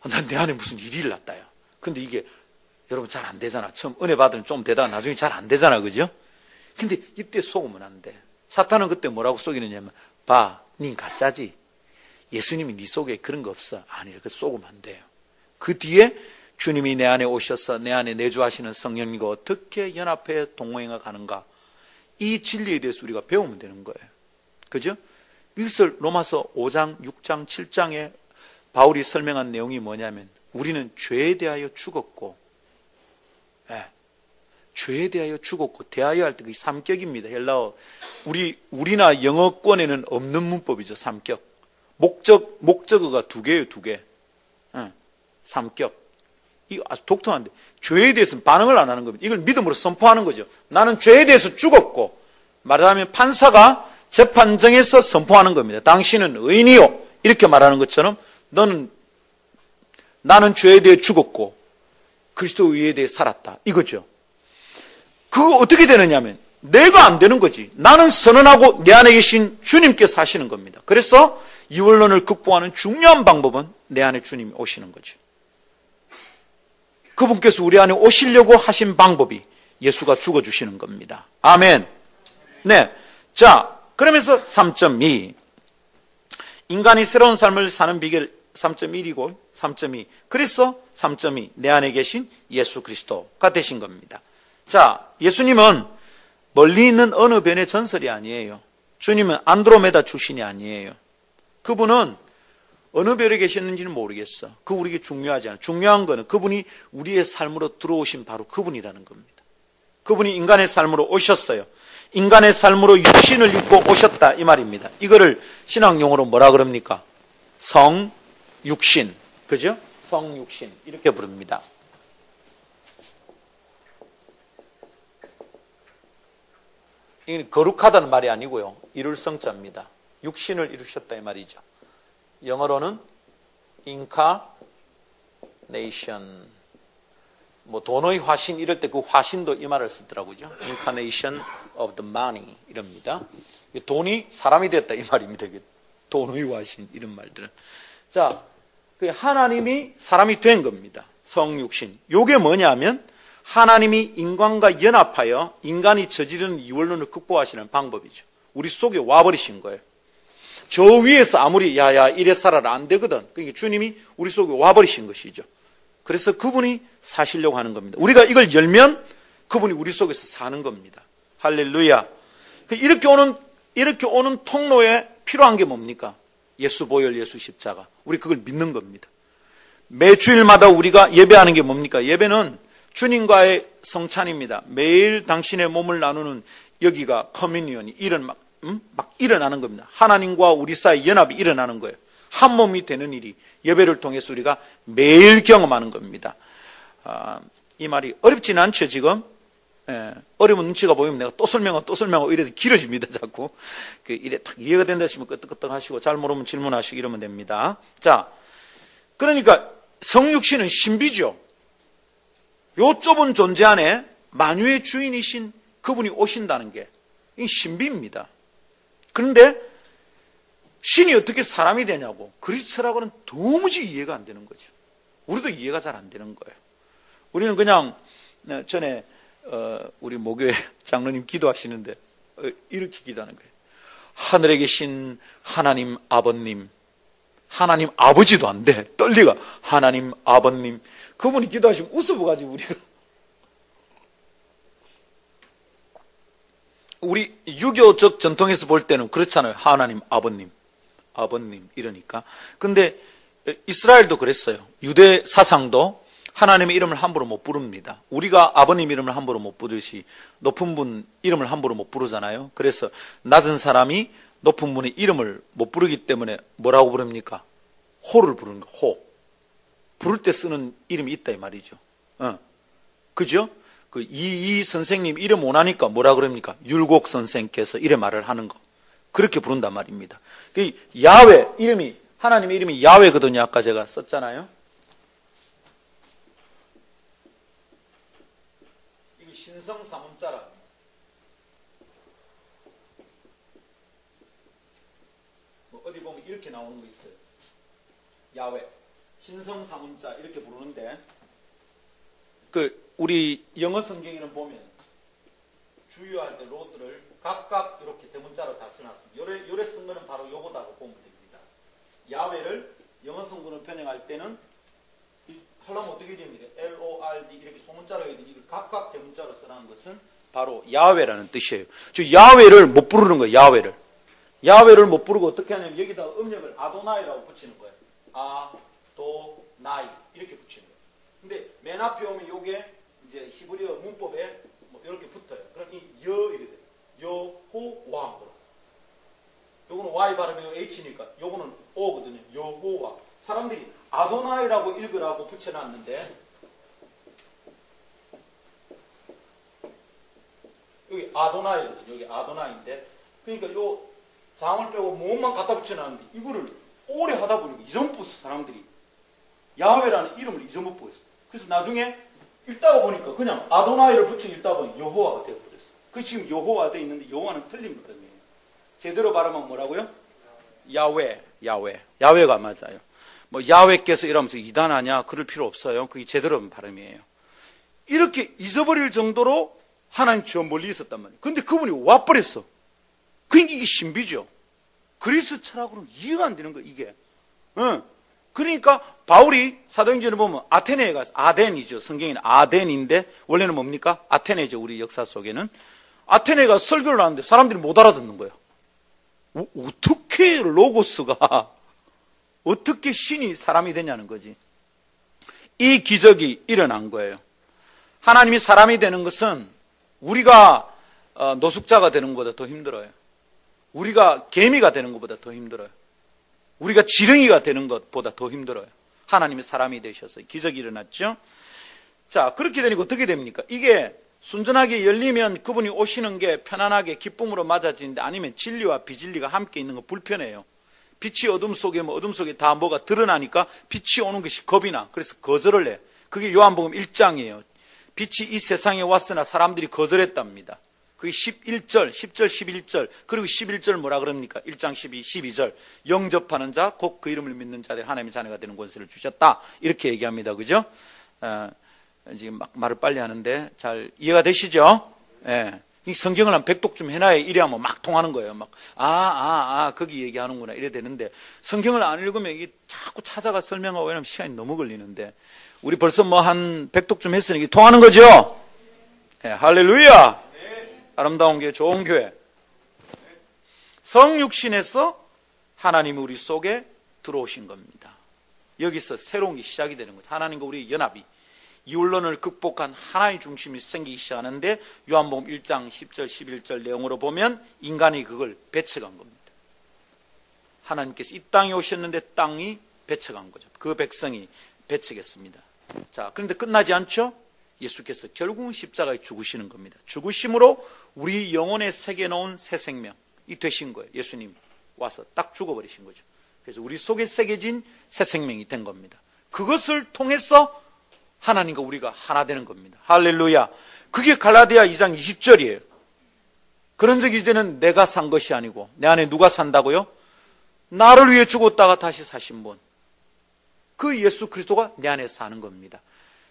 난 내 안에 무슨 일이 일났다요. 근데 이게 여러분 잘 안 되잖아. 처음 은혜 받으면 좀 되다가 나중에 잘 안 되잖아. 그죠? 근데 이때 속으면 안 돼. 사탄은 그때 뭐라고 속이느냐면 봐, 닌 가짜지. 예수님이 네 속에 그런 거 없어. 아니, 이렇게 속으면 안 돼요. 그 뒤에 주님이 내 안에 오셔서 내 안에 내주하시는 성령님과 어떻게 연합해 동행해 가는가. 이 진리에 대해서 우리가 배우면 되는 거예요. 그죠? 이것을 로마서 5장, 6장, 7장에 바울이 설명한 내용이 뭐냐면 우리는 죄에 대하여 죽었고, 죄에 대하여 죽었고, 대하여 할 때 그게 삼격입니다. 헬라어. 우리나 영어권에는 없는 문법이죠. 삼격. 목적어가 두 개예요, 두 개. 삼격. 이거 아주 독특한데, 죄에 대해서는 반응을 안 하는 겁니다. 이걸 믿음으로 선포하는 거죠. 나는 죄에 대해서 죽었고, 말하자면 판사가 재판정에서 선포하는 겁니다. 당신은 의인이요. 이렇게 말하는 것처럼, 나는 죄에 대해 죽었고, 그리스도 의에 대해 살았다. 이거죠. 그거 어떻게 되느냐면 내가 안 되는 거지. 나는 선언하고 내 안에 계신 주님께서 하시는 겁니다. 그래서 이원론을 극복하는 중요한 방법은 내 안에 주님이 오시는 거죠. 그분께서 우리 안에 오시려고 하신 방법이 예수가 죽어주시는 겁니다. 아멘. 네. 자, 그러면서 3.2 인간이 새로운 삶을 사는 비결 3.1이고 3.2 그래서 3.2 내 안에 계신 예수 그리스도가 되신 겁니다. 자, 예수님은 멀리 있는 어느 변의 전설이 아니에요. 주님은 안드로메다 출신이 아니에요. 그분은 어느 별에 계셨는지는 모르겠어. 그 우리에게 중요하지 않아요. 중요한 거는 그분이 우리의 삶으로 들어오신 바로 그분이라는 겁니다. 그분이 인간의 삶으로 오셨어요. 인간의 삶으로 육신을 입고 오셨다 이 말입니다. 이거를 신학용어로 뭐라 그럽니까? 성육신. 그죠? 성육신 이렇게 부릅니다. 이건 거룩하다는 말이 아니고요. 이룰 성자입니다. 육신을 이루셨다 이 말이죠. 영어로는 incarnation. 뭐 돈의 화신 이럴 때 그 화신도 이 말을 쓰더라고요. incarnation of the money 이럽니다. 돈이 사람이 됐다 이 말입니다. 돈의 화신 이런 말들은. 자, 하나님이 사람이 된 겁니다. 성육신. 요게 뭐냐면 하나님이 인간과 연합하여 인간이 저지르는 이원론을 극복하시는 방법이죠. 우리 속에 와버리신 거예요. 저 위에서 아무리 야야 이래 살아라 안 되거든. 그러니까 주님이 우리 속에 와버리신 것이죠. 그래서 그분이 사시려고 하는 겁니다. 우리가 이걸 열면 그분이 우리 속에서 사는 겁니다. 할렐루야. 이렇게 오는 통로에 필요한 게 뭡니까? 예수 보혈, 예수 십자가. 우리 그걸 믿는 겁니다. 매 주일마다 우리가 예배하는 게 뭡니까? 예배는 주님과의 성찬입니다. 매일 당신의 몸을 나누는 여기가 커뮤니언이 막 일어나는 겁니다. 하나님과 우리 사이 연합이 일어나는 거예요. 한 몸이 되는 일이 예배를 통해서 우리가 매일 경험하는 겁니다. 이 말이 어렵지는 않죠, 지금. 어려운 눈치가 보이면 내가 또 설명하고 이래서 길어집니다, 자꾸. 이래 딱 이해가 된다 하시면 끄떡끄떡 하시고, 잘 모르면 질문하시고 이러면 됩니다. 자, 그러니까 성육신은 신비죠. 요 좁은 존재 안에 만유의 주인이신 그분이 오신다는 게 신비입니다. 그런데 신이 어떻게 사람이 되냐고 그리스도라고는 도무지 이해가 안 되는 거죠. 우리도 이해가 잘 안 되는 거예요. 우리는 그냥 전에 우리 모교회 장로님 기도하시는데 이렇게 기도하는 거예요. 하늘에 계신 하나님 아버님, 하나님 아버지도 안 돼. 떨리가 하나님 아버님. 그분이 기도하시면 웃어보가지고 우리 유교적 전통에서 볼 때는 그렇잖아요. 하나님 아버님, 아버님 이러니까. 근데 이스라엘도 그랬어요. 유대 사상도 하나님의 이름을 함부로 못 부릅니다. 우리가 아버님 이름을 함부로 못 부르시 높은 분 이름을 함부로 못 부르잖아요. 그래서 낮은 사람이 높은 분의 이름을 못 부르기 때문에 뭐라고 부릅니까? 호를 부르는 거, 호. 부를 때 쓰는 이름이 있다 이 말이죠. 그죠? 그 이이 선생님 이름 원하니까 뭐라 그럽니까? 율곡 선생께서 이래 말을 하는 거. 그렇게 부른단 말입니다. 그 야훼 이름이, 하나님의 이름이 야훼거든요. 아까 제가 썼잖아요. 이게 신성사문자라. 어디 보면 이렇게 나오는 거 있어요. 야훼, 신성사문자 이렇게 부르는데, 우리 영어 성경에는 보면 주요할 때 로드를 각각 이렇게 대문자로 다 써놨습니다. 요래 쓴 거는 바로 요거다고 보면 됩니다. 야훼를 영어 성분을 변형할 때는 하려면 어떻게 됩니까? LORD 이렇게 소문자로 해야 되니 이걸 각각 대문자로 써놓은 것은 바로 야훼라는 뜻이에요. 즉 야훼를 못 부르는 거예요. 야훼를 못 부르고 어떻게 하냐면 여기다 음력을 아도나이라고 붙이는 거예요. 아도나이 이렇게 붙이는 거예요. 근데 맨 앞에 오면 요게 이제 히브리어 문법에 뭐 이렇게 붙어요. 그럼 이 이래 돼요. 여호와. 요거는 Y 발음이고 H니까 요거는 O거든요. 여호와. 사람들이 아도나이라고 읽으라고 붙여놨는데 여기 아도나이거든요. 여기 아도나이인데 그러니까 요 장을 빼고 모음만 갖다 붙여놨는데 이거를 오래 하다 보니까 잊어먹었어. 사람들이 야훼라는 이름을 잊어먹었어. 그래서 나중에 읽다가 보니까 그냥 아도나이를 붙여 읽다 보니 여호와가 되어버렸어. 그 지금 여호와 되어 있는데 여호와는 틀린 발음이에요. 제대로 발음하면 뭐라고요? 야훼가 맞아요. 뭐 야훼께서 이러면서 이단하냐 그럴 필요 없어요. 그게 제대로 발음이에요. 이렇게 잊어버릴 정도로 하나님 저 멀리 있었단 말이에요. 근데 그분이 와버렸어. 그러니까 이게 신비죠. 그리스 철학으로는 이해가 안 되는 거예요. 이게. 그러니까 바울이 사도행전을 보면 아테네에 가서, 아덴이죠. 성경에는 아덴인데 원래는 뭡니까? 아테네죠. 우리 역사 속에는. 아테네에 가서 설교를 하는데 사람들이 못 알아듣는 거예요. 어떻게 로고스가 어떻게 신이 사람이 되냐는 거지. 이 기적이 일어난 거예요. 하나님이 사람이 되는 것은 우리가 노숙자가 되는 것보다 더 힘들어요. 우리가 개미가 되는 것보다 더 힘들어요. 우리가 지렁이가 되는 것보다 더 힘들어요. 하나님이 사람이 되셔서 기적이 일어났죠. 자, 그렇게 되니까 어떻게 됩니까? 이게 순전하게 열리면 그분이 오시는 게 편안하게 기쁨으로 맞아지는데 아니면 진리와 비진리가 함께 있는 거 불편해요. 빛이 어둠 속에 어둠 속에 다 뭐가 드러나니까 빛이 오는 것이 겁이 나. 그래서 거절을 해. 그게 요한복음 1장이에요. 빛이 이 세상에 왔으나 사람들이 거절했답니다. 그게 10절, 11절, 그리고 11절 뭐라 그럽니까? 1장 12절. 영접하는 자, 곧 그 이름을 믿는 자들 하나님의 자녀가 되는 권세를 주셨다. 이렇게 얘기합니다. 그죠? 지금 막 말을 빨리 하는데 잘 이해가 되시죠? 예. 이 성경을 한 100독 좀 해놔야 이래 하면 막 통하는 거예요. 막, 거기 얘기하는구나. 이래 되는데 성경을 안 읽으면 이게 자꾸 찾아가 설명하고 이러면 시간이 너무 걸리는데 우리 벌써 뭐 한 100독 좀 했으니 이게 통하는 거죠? 예, 할렐루야! 아름다운 교회, 좋은 교회. 성육신에서 하나님이 우리 속에 들어오신 겁니다. 여기서 새로운 게 시작이 되는 거죠. 하나님과 우리의 연합이. 이율론을 극복한 하나의 중심이 생기기 시작하는데 요한복음 1장 10절 11절 내용으로 보면 인간이 그걸 배척한 겁니다. 하나님께서 이 땅에 오셨는데 땅이 배척한 거죠. 그 백성이 배척했습니다. 자, 그런데 끝나지 않죠? 예수께서 결국은 십자가에 죽으시는 겁니다. 죽으심으로 우리 영혼에 새겨놓은 새 생명이 되신 거예요. 예수님 와서 딱 죽어버리신 거죠. 그래서 우리 속에 새겨진 새 생명이 된 겁니다. 그것을 통해서 하나님과 우리가 하나 되는 겁니다. 할렐루야. 그게 갈라디아 2장 20절이에요. 그런 적이 이제는 내가 산 것이 아니고 내 안에 누가 산다고요? 나를 위해 죽었다가 다시 사신 분. 그 예수 그리스도가 내 안에 사는 겁니다.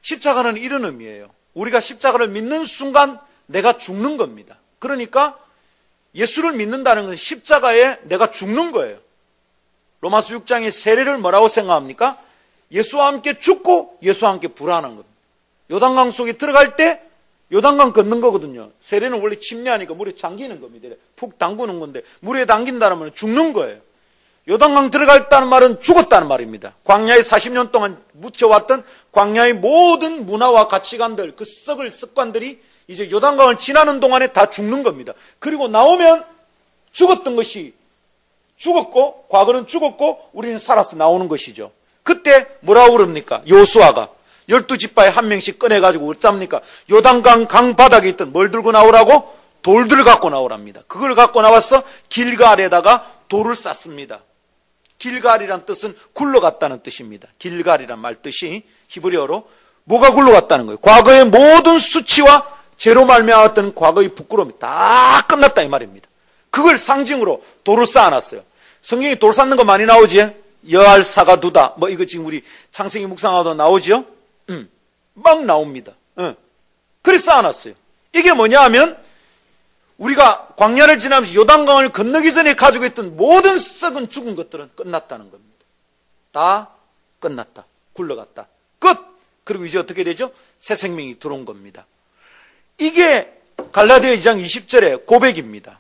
십자가는 이런 의미예요. 우리가 십자가를 믿는 순간 내가 죽는 겁니다. 그러니까 예수를 믿는다는 것은 십자가에 내가 죽는 거예요. 로마서 6장의 세례를 뭐라고 생각합니까? 예수와 함께 죽고 예수와 함께 부활하는 겁니다. 요단강 속에 들어갈 때 요단강 걷는 거거든요. 세례는 원래 침례하니까 물에 잠기는 겁니다. 푹 담그는 건데 물에 담긴다는 죽는 거예요. 요단강 들어갔다는 말은 죽었다는 말입니다. 광야에 40년 동안 묻혀왔던 광야의 모든 문화와 가치관들, 그 썩을 습관들이 이제 요단강을 지나는 동안에 다 죽는 겁니다. 그리고 나오면 죽었던 것이 죽었고, 과거는 죽었고 우리는 살아서 나오는 것이죠. 그때 뭐라고 그럽니까? 요수아가 12지파에 한 명씩 꺼내가지고 어쩝니까? 요단강 강바닥에 있던 뭘 들고 나오라고? 돌들을 갖고 나오랍니다. 그걸 갖고 나와서 길갈에다가 돌을 쌌습니다. 길갈이란 뜻은 굴러갔다는 뜻입니다. 길갈이란 말 뜻이 히브리어로 뭐가 굴러갔다는 거예요? 과거의 모든 수치와 죄로 말미암았던 과거의 부끄러움이 다 끝났다 이 말입니다. 그걸 상징으로 돌을 쌓아놨어요. 성경에 돌 쌓는 거 많이 나오지? 여알사가 두다. 뭐 이거 지금 우리 창세기 묵상하다 나오지요? 막 나옵니다. 그래서 쌓아놨어요. 이게 뭐냐 하면 우리가 광야를 지나면서 요단강을 건너기 전에 가지고 있던 모든 썩은 죽은 것들은 끝났다는 겁니다. 다 끝났다. 굴러갔다. 끝! 그리고 이제 어떻게 되죠? 새 생명이 들어온 겁니다. 이게 갈라디아 2장 20절의 고백입니다.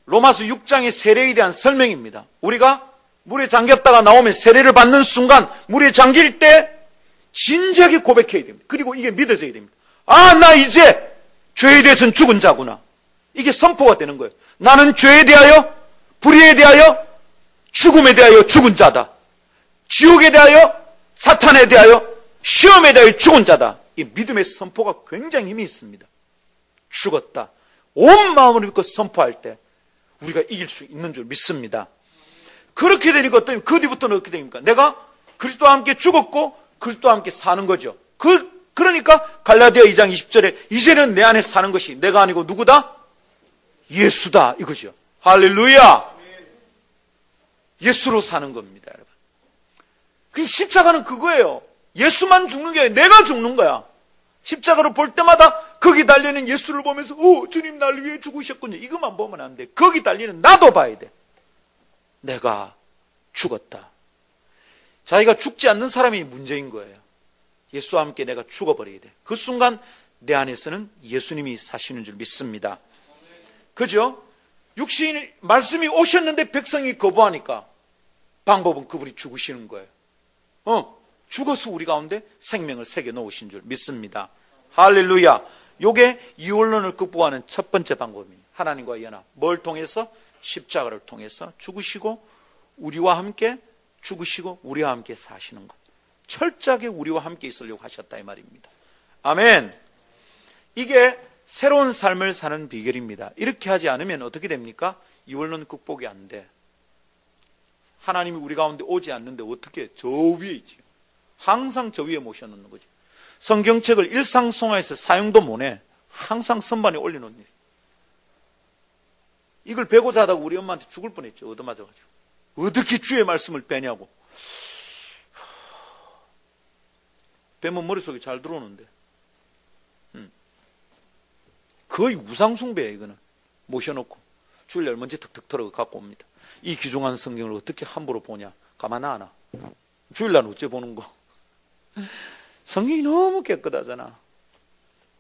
로마서 6장의 세례에 대한 설명입니다. 우리가 물에 잠겼다가 나오면 세례를 받는 순간 물에 잠길 때 진지하게 고백해야 됩니다. 그리고 이게 믿어져야 됩니다. 아, 나 이제 죄에 대해서는 죽은 자구나. 이게 선포가 되는 거예요. 나는 죄에 대하여, 불의에 대하여, 죽음에 대하여 죽은 자다. 지옥에 대하여, 사탄에 대하여, 시험에 대하여 죽은 자다. 이 믿음의 선포가 굉장히 힘이 있습니다. 죽었다. 온 마음으로 믿고 선포할 때 우리가 이길 수 있는 줄 믿습니다. 그렇게 되니까 그 뒤부터는 어떻게 됩니까? 내가 그리스도와 함께 죽었고 그리스도와 함께 사는 거죠. 그러니까 갈라디아 2장 20절에 이제는 내 안에 사는 것이 내가 아니고 누구다? 예수다 이거죠. 할렐루야. 예수로 사는 겁니다, 여러분. 그 십자가는 그거예요. 예수만 죽는 게 아니라 내가 죽는 거야. 십자가를 볼 때마다 거기 달리는 예수를 보면서 주님 날 위해 죽으셨군요. 이것만 보면 안 돼. 거기 달리는 나도 봐야 돼. 내가 죽었다. 자기가 죽지 않는 사람이 문제인 거예요. 예수와 함께 내가 죽어버려야 돼. 그 순간 내 안에서는 예수님이 사시는 줄 믿습니다. 그죠? 육신 말씀이 오셨는데 백성이 거부하니까 방법은 그분이 죽으시는 거예요. 죽어서 우리 가운데 생명을 새겨 놓으신 줄 믿습니다. 할렐루야. 요게 이원론을 극복하는 첫 번째 방법입니다. 하나님과의 연합. 뭘 통해서? 십자가를 통해서 죽으시고 우리와 함께 죽으시고 우리와 함께 사시는 것. 철저하게 우리와 함께 있으려고 하셨다 이 말입니다. 아멘. 이게 새로운 삶을 사는 비결입니다. 이렇게 하지 않으면 어떻게 됩니까? 이원론 극복이 안 돼. 하나님이 우리 가운데 오지 않는데 어떻게 저 위에 있지? 항상 저 위에 모셔놓는 거죠. 성경책을 일상송화해서 사용도 못해. 항상 선반에 올려놓는 일. 이걸 배고자 하다가 우리 엄마한테 죽을 뻔했죠. 얻어맞아가지고. 어떻게 주의 말씀을 빼냐고. 빼면 머릿속에 잘 들어오는데. 거의 우상숭배야 이거는. 모셔놓고 주일날 먼지 턱턱 털어 갖고 옵니다. 이 귀중한 성경을 어떻게 함부로 보냐. 가만 안 와. 주일날 어째 보는 거. 성경이 너무 깨끗하잖아.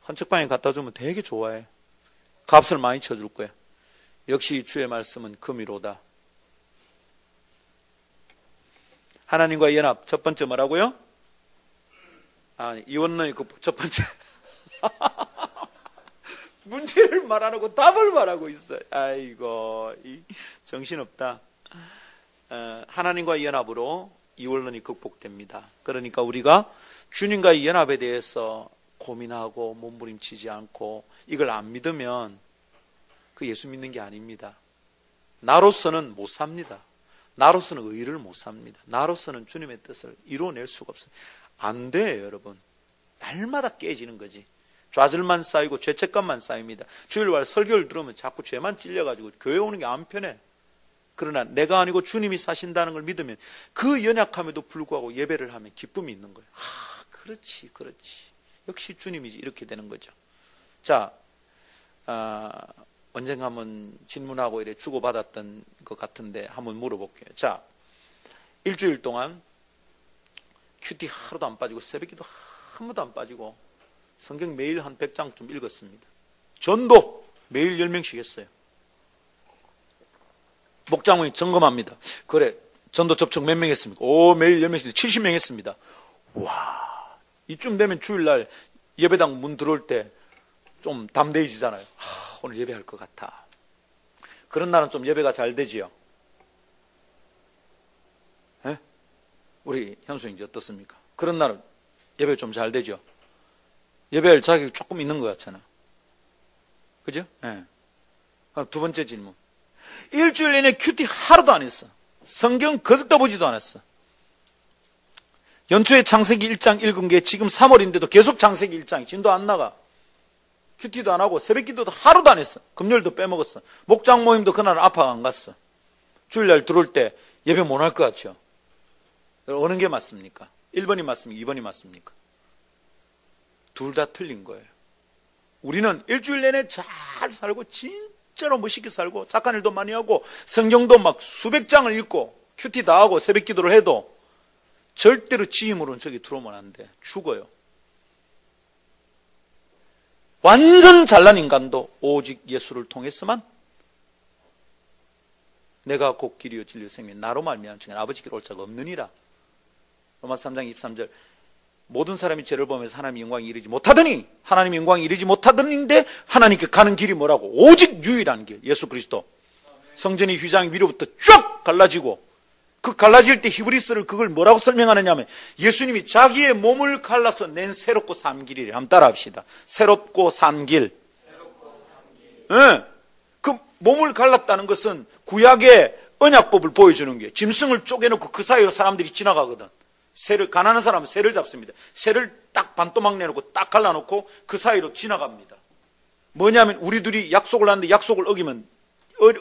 헌책방에 갖다 주면 되게 좋아해. 값을 많이 쳐줄 거야. 역시 주의 말씀은 금이로다. 하나님과의 연합 첫 번째 뭐라고요? 이원론의 극복 첫 번째. 문제를 말하고 답을 말하고 있어요. 아이고 정신없다. 하나님과의 연합으로 이원론이 극복됩니다. 그러니까 우리가 주님과의 연합에 대해서 고민하고 몸부림치지 않고 이걸 안 믿으면 그 예수 믿는 게 아닙니다. 나로서는 못 삽니다. 나로서는 의를 못 삽니다. 나로서는 주님의 뜻을 이루어낼 수가 없어요. 안 돼요, 여러분. 날마다 깨지는 거지. 좌절만 쌓이고 죄책감만 쌓입니다. 주일날 설교를 들으면 자꾸 죄만 찔려가지고 교회 오는 게 안 편해. 그러나 내가 아니고 주님이 사신다는 걸 믿으면 그 연약함에도 불구하고 예배를 하면 기쁨이 있는 거예요. 그렇지. 역시 주님이지. 이렇게 되는 거죠. 자, 언젠가 한번 질문하고 이래 주고받았던 것 같은데 한번 물어볼게요. 자, 일주일 동안 큐티 하루도 안 빠지고 새벽기도 한 번도 안 빠지고 성경 매일 한 100장쯤 읽었습니다. 전도 매일 10명씩 했어요. 목장모님 점검합니다. 그래, 전도 접촉 몇 명 했습니까? 매일 10명씩 70명 했습니다. 와, 이쯤 되면 주일날 예배당 문 들어올 때 좀 담대해지잖아요. 오늘 예배할 것 같아. 그런 날은 좀 예배가 잘 되지요. 에? 우리 현수님 어떻습니까? 그런 날은 예배 좀 잘 되죠. 예배할 자격이 조금 있는 것 같잖아. 그죠? 예. 그럼 두 번째 질문. 일주일 내내 큐티 하루도 안 했어. 성경 거들떠보지도 않았어. 연초에 창세기 1장 읽은 게 지금 3월인데도 계속 창세기 1장이 진도 안 나가. 큐티도 안 하고 새벽 기도도 하루도 안 했어. 금요일도 빼먹었어. 목장 모임도 그날 아파 안 갔어. 주일날 들어올 때 예배 못 할 것 같죠? 어느 게 맞습니까? 1번이 맞습니까? 2번이 맞습니까? 둘 다 틀린 거예요. 우리는 일주일 내내 잘 살고 진짜로 멋있게 살고 착한 일도 많이 하고 성경도 막 수백 장을 읽고 큐티 다 하고 새벽 기도를 해도 절대로 지임으로는 저기 들어오면 안 돼. 죽어요. 완전 잘난 인간도 오직 예수를 통해서만 내가 곧 길이요 진리요 생명 나로 말미암아 증인 아버지께로 올 자가 없느니라. 로마서 3장 23절 모든 사람이 죄를 보면서 하나님의 영광에 이르지 못하더니 하나님의 영광에 이르지 못하더니인데 하나님께 가는 길이 뭐라고? 오직 유일한 길 예수 그리스도. 성전의 휘장이 위로부터 쫙 갈라지고 그 갈라질 때 히브리서를 그걸 뭐라고 설명하느냐 하면 예수님이 자기의 몸을 갈라서 낸 새롭고 산 길이래. 한번 따라 합시다. 새롭고 산 길. 네. 그 몸을 갈랐다는 것은 구약의 언약법을 보여주는 게 짐승을 쪼개놓고 그 사이로 사람들이 지나가거든. 새를 가난한 사람은 새를 잡습니다. 새를 딱 반토막 내놓고 딱 갈라놓고 그 사이로 지나갑니다. 뭐냐면 우리 둘이 약속을 하는데 약속을 어기면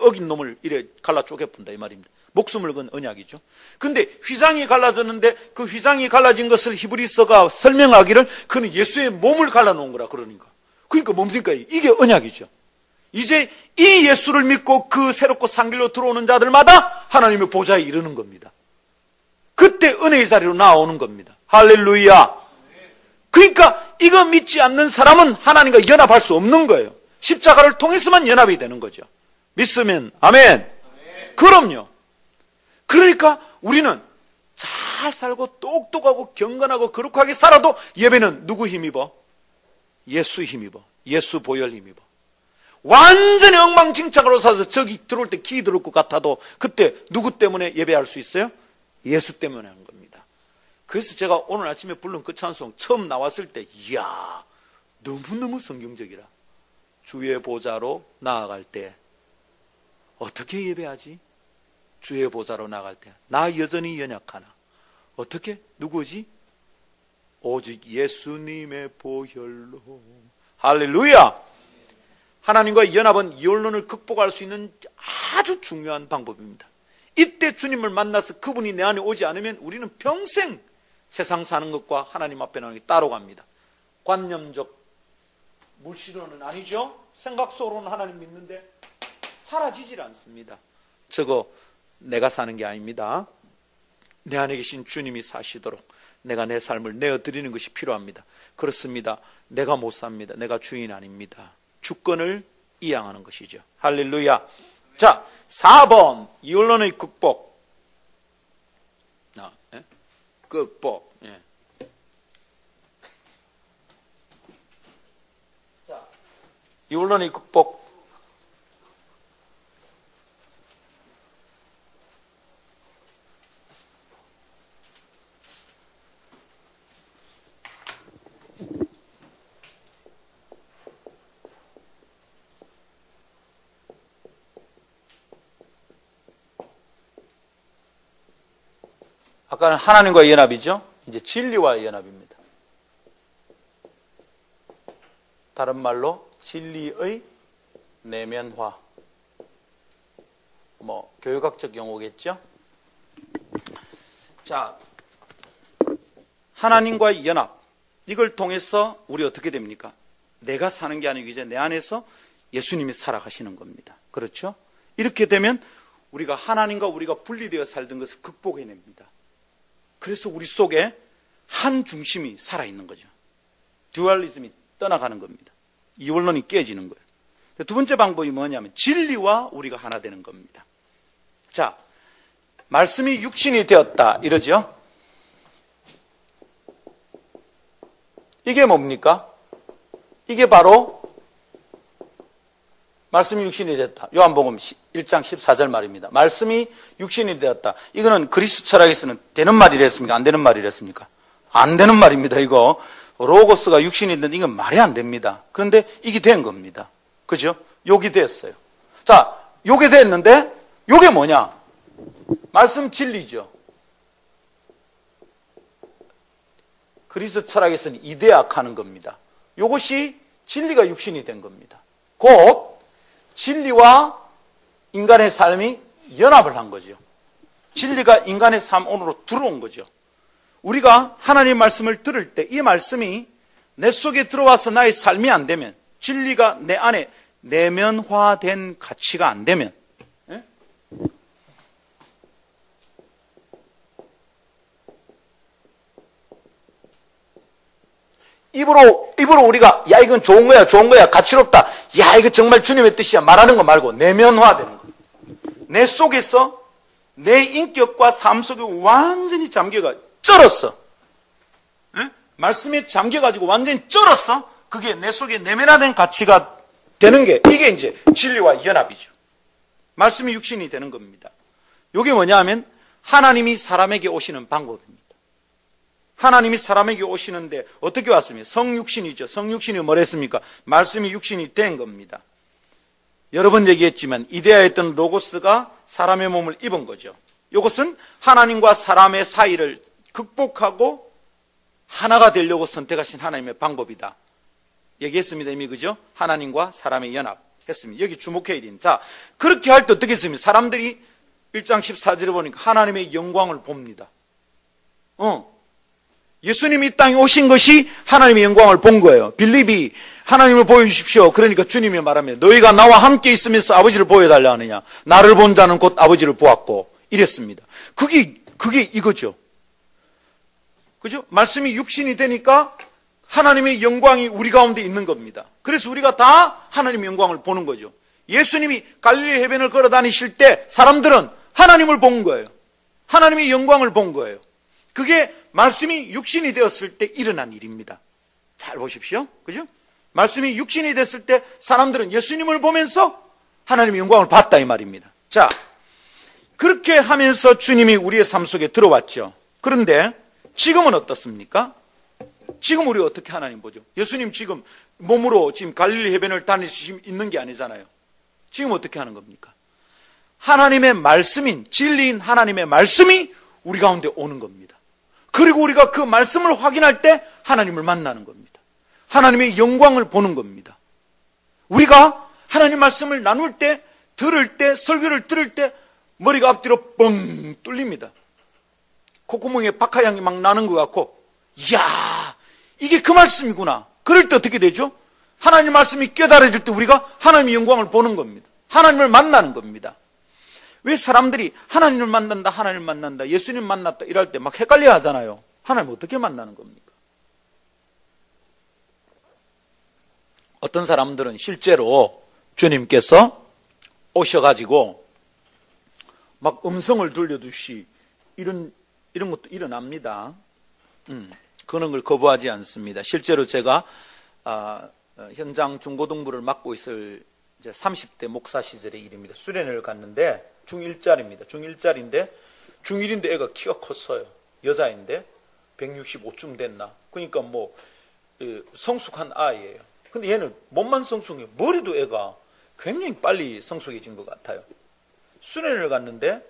어긴 놈을 이래 갈라 쪼개푼다 이 말입니다. 목숨을 건 언약이죠. 근데 휘장이 갈라졌는데 그 휘장이 갈라진 것을 히브리서가 설명하기를 그는 예수의 몸을 갈라놓은 거라 그러니까. 그러니까 뭡니까? 이게 언약이죠. 이제 이 예수를 믿고 그 새롭고 산 길로 들어오는 자들마다 하나님의 보좌에 이르는 겁니다. 그때 은혜의 자리로 나오는 겁니다. 할렐루야. 그러니까 이거 믿지 않는 사람은 하나님과 연합할 수 없는 거예요. 십자가를 통해서만 연합이 되는 거죠. 믿으면 아멘. 그럼요. 그러니까 우리는 잘 살고 똑똑하고 경건하고 거룩하게 살아도 예배는 누구 힘입어? 예수 힘입어. 예수 보혈 힘입어. 완전히 엉망진창으로 살아서 저기 들어올 때 기 들어올 것 같아도 그때 누구 때문에 예배할 수 있어요? 예수 때문에 하는 겁니다. 그래서 제가 오늘 아침에 부른 그 찬송 처음 나왔을 때 이야 너무너무 성경적이라. 주의 보좌로 나아갈 때 어떻게 예배하지? 주의 보좌로 나갈 때 나 여전히 연약하나 어떻게? 누구지? 오직 예수님의 보혈로. 할렐루야. 하나님과의 연합은 이혼론을 극복할 수 있는 아주 중요한 방법입니다. 이때 주님을 만나서 그분이 내 안에 오지 않으면 우리는 평생 세상 사는 것과 하나님 앞에 나오는 게 따로 갑니다. 관념적 물질론은 아니죠. 생각 속으로는 하나님 믿는데 사라지질 않습니다. 저거 내가 사는 게 아닙니다. 내 안에 계신 주님이 사시도록 내가 내 삶을 내어드리는 것이 필요합니다. 그렇습니다. 내가 못 삽니다. 내가 주인 아닙니다. 주권을 이양하는 것이죠. 할렐루야. 자, 4번 이혼론의 극복. 극복. 예. 자, 이혼론의 극복. 아까는 하나님과의 연합이죠. 이제 진리와의 연합입니다. 다른 말로 진리의 내면화. 교육학적 용어겠죠? 자, 하나님과의 연합, 이걸 통해서 우리 어떻게 됩니까? 내가 사는 게 아니고 이제 내 안에서 예수님이 살아가시는 겁니다. 그렇죠? 이렇게 되면 우리가 하나님과 우리가 분리되어 살던 것을 극복해냅니다. 그래서 우리 속에 한 중심이 살아있는 거죠. 듀얼리즘이 떠나가는 겁니다. 이원론이 깨지는 거예요. 두 번째 방법이 뭐냐면 진리와 우리가 하나 되는 겁니다. 자, 말씀이 육신이 되었다 이러죠. 이게 뭡니까? 이게 바로 말씀이 육신이 되었다. 요한복음 1장 14절 말입니다. 말씀이 육신이 되었다. 이거는 그리스 철학에서는 되는 말이랬습니까? 안 되는 말이랬습니까? 안 되는 말입니다. 이거 로고스가 육신이 됐는데 이건 말이 안 됩니다. 그런데 이게 된 겁니다. 그죠? 욕이 됐어요. 자, 욕이 됐는데 요게 뭐냐? 말씀 진리죠. 그리스 철학에서는 이데악하는 겁니다. 이것이 진리가 육신이 된 겁니다. 곧 진리와 인간의 삶이 연합을 한 거죠. 진리가 인간의 삶 안으로 들어온 거죠. 우리가 하나님의 말씀을 들을 때 이 말씀이 내 속에 들어와서 나의 삶이 안 되면, 진리가 내 안에 내면화된 가치가 안 되면, 입으로 우리가 야 이건 좋은 거야 가치롭다, 야 이거 정말 주님의 뜻이야 말하는 거 말고 내면화되는 거. 내 속에서 내 인격과 삶 속에 완전히 잠겨가 쩔었어. 말씀에 잠겨가지고 완전히 쩔었어. 그게 내 속에 내면화된 가치가 되는 게 이게 이제 진리와 연합이죠. 말씀이 육신이 되는 겁니다. 이게 뭐냐 하면 하나님이 사람에게 오시는 방법입니다. 하나님이 사람에게 오시는데 어떻게 왔습니까? 성육신이죠. 성육신이 뭐랬습니까? 말씀이 육신이 된 겁니다. 여러 번 얘기했지만 이데아였던 로고스가 사람의 몸을 입은 거죠. 이것은 하나님과 사람의 사이를 극복하고 하나가 되려고 선택하신 하나님의 방법이다. 얘기했습니다. 이미 그죠? 하나님과 사람의 연합 했습니다. 여기 주목해야 됩니다. 자, 그렇게 할 때 어떻게 했습니까? 사람들이 1장 14절에 보니까 하나님의 영광을 봅니다. 예수님이 이 땅에 오신 것이 하나님의 영광을 본 거예요. 빌립이 하나님을 보여주십시오. 그러니까 주님이 말하면 너희가 나와 함께 있으면서 아버지를 보여달라 하느냐. 나를 본 자는 곧 아버지를 보았고 이랬습니다. 그게 이거죠. 그죠? 말씀이 육신이 되니까 하나님의 영광이 우리 가운데 있는 겁니다. 그래서 우리가 다 하나님의 영광을 보는 거죠. 예수님이 갈릴리 해변을 걸어 다니실 때 사람들은 하나님을 본 거예요. 하나님의 영광을 본 거예요. 그게 말씀이 육신이 되었을 때 일어난 일입니다. 잘 보십시오. 그죠? 말씀이 육신이 됐을 때 사람들은 예수님을 보면서 하나님의 영광을 봤다 이 말입니다. 자, 그렇게 하면서 주님이 우리의 삶 속에 들어왔죠. 그런데 지금은 어떻습니까? 지금 우리 어떻게 하나님 보죠? 예수님 지금 몸으로 지금 갈릴리 해변을 다니시고 있는 게 아니잖아요. 지금 어떻게 하는 겁니까? 하나님의 말씀인 진리인 하나님의 말씀이 우리 가운데 오는 겁니다. 그리고 우리가 그 말씀을 확인할 때 하나님을 만나는 겁니다. 하나님의 영광을 보는 겁니다. 우리가 하나님 말씀을 나눌 때, 들을 때, 설교를 들을 때 머리가 앞뒤로 뻥 뚫립니다. 콧구멍에 박하향이 막 나는 것 같고, 이야, 이게 그 말씀이구나. 그럴 때 어떻게 되죠? 하나님 말씀이 깨달아질 때 우리가 하나님의 영광을 보는 겁니다. 하나님을 만나는 겁니다. 왜 사람들이 하나님을 만난다, 예수님 만났다 이럴 때 막 헷갈려 하잖아요. 하나님 어떻게 만나는 겁니까? 어떤 사람들은 실제로 주님께서 오셔가지고 막 음성을 들려주시 이런 것도 일어납니다. 그런 걸 거부하지 않습니다. 실제로 제가 현장 중고등부를 맡고 있을 이제 30대 목사 시절의 일입니다. 수련회를 갔는데 중1짜리입니다. 중1짜리인데 중1인데 애가 키가 컸어요. 여자인데 165쯤 됐나. 그러니까 뭐 성숙한 아이예요. 근데 얘는 몸만 성숙해요. 머리도 애가 굉장히 빨리 성숙해진 것 같아요. 수련회를 갔는데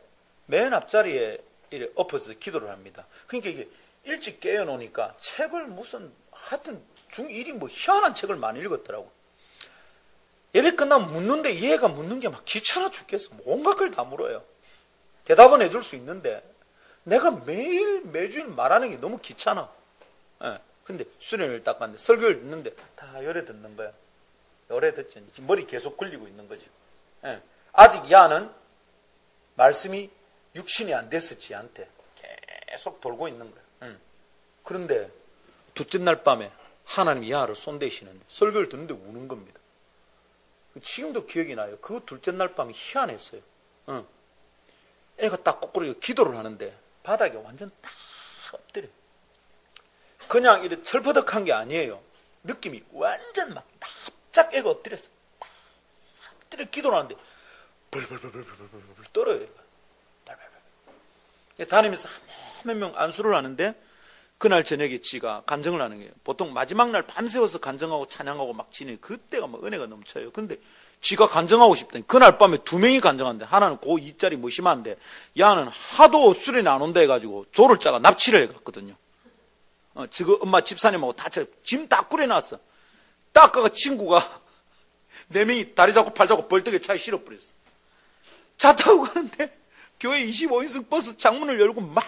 맨 앞자리에 이렇게 엎어서 기도를 합니다. 그러니까 이게 일찍 깨어놓으니까 책을 무슨 하여튼 중1이 뭐 희한한 책을 많이 읽었더라고. 예배 끝나면 묻는데 얘가 묻는 게 막 귀찮아 죽겠어. 온갖 걸 다 물어요. 대답은 해줄 수 있는데 내가 매주일 말하는 게 너무 귀찮아. 예. 근데 수련회를 딱 갔는데 설교를 듣는데 다 열에 듣는 거야. 열에 듣지. 머리 계속 굴리고 있는 거지. 예. 아직 야는 말씀이 육신이 안 됐어, 지한테. 계속 돌고 있는 거야. 그런데 둘째 날 밤에 하나님이 야를 손대시는데 설교를 듣는데 우는 겁니다. 지금도 기억이 나요. 그 둘째 날 밤이 희한했어요. 애가 딱 거꾸로 기도를 하는데 바닥에 완전 딱 엎드려. 그냥 이렇게 철퍼덕한 게 아니에요. 느낌이 완전 막 납작 애가 엎드렸어. 엎드려 기도를 하는데 벌벌벌벌벌벌 떨어요. 애가. 다니면서 몇 명 안수를 하는데 그날 저녁에 지가 간증을 하는 거예요. 보통 마지막 날 밤새워서 간증하고 찬양하고 막 지내. 그때가 막 은혜가 넘쳐요. 근데 지가 간증하고 싶다니. 그날 밤에 2명이 간증하는데 하나는 고 2짜리 무심한데 야는 하도 수련이 안 온다 해가지고 조를 짜가 납치를 해갔거든요. 지금 엄마 집사님하고 다 짐 다 꾸려놨어. 딱 가가 친구가 4명이 다리 잡고 팔 잡고 벌떡에 차에 실어버렸어. 차 타고 가는데 교회 25인승 버스 창문을 열고 막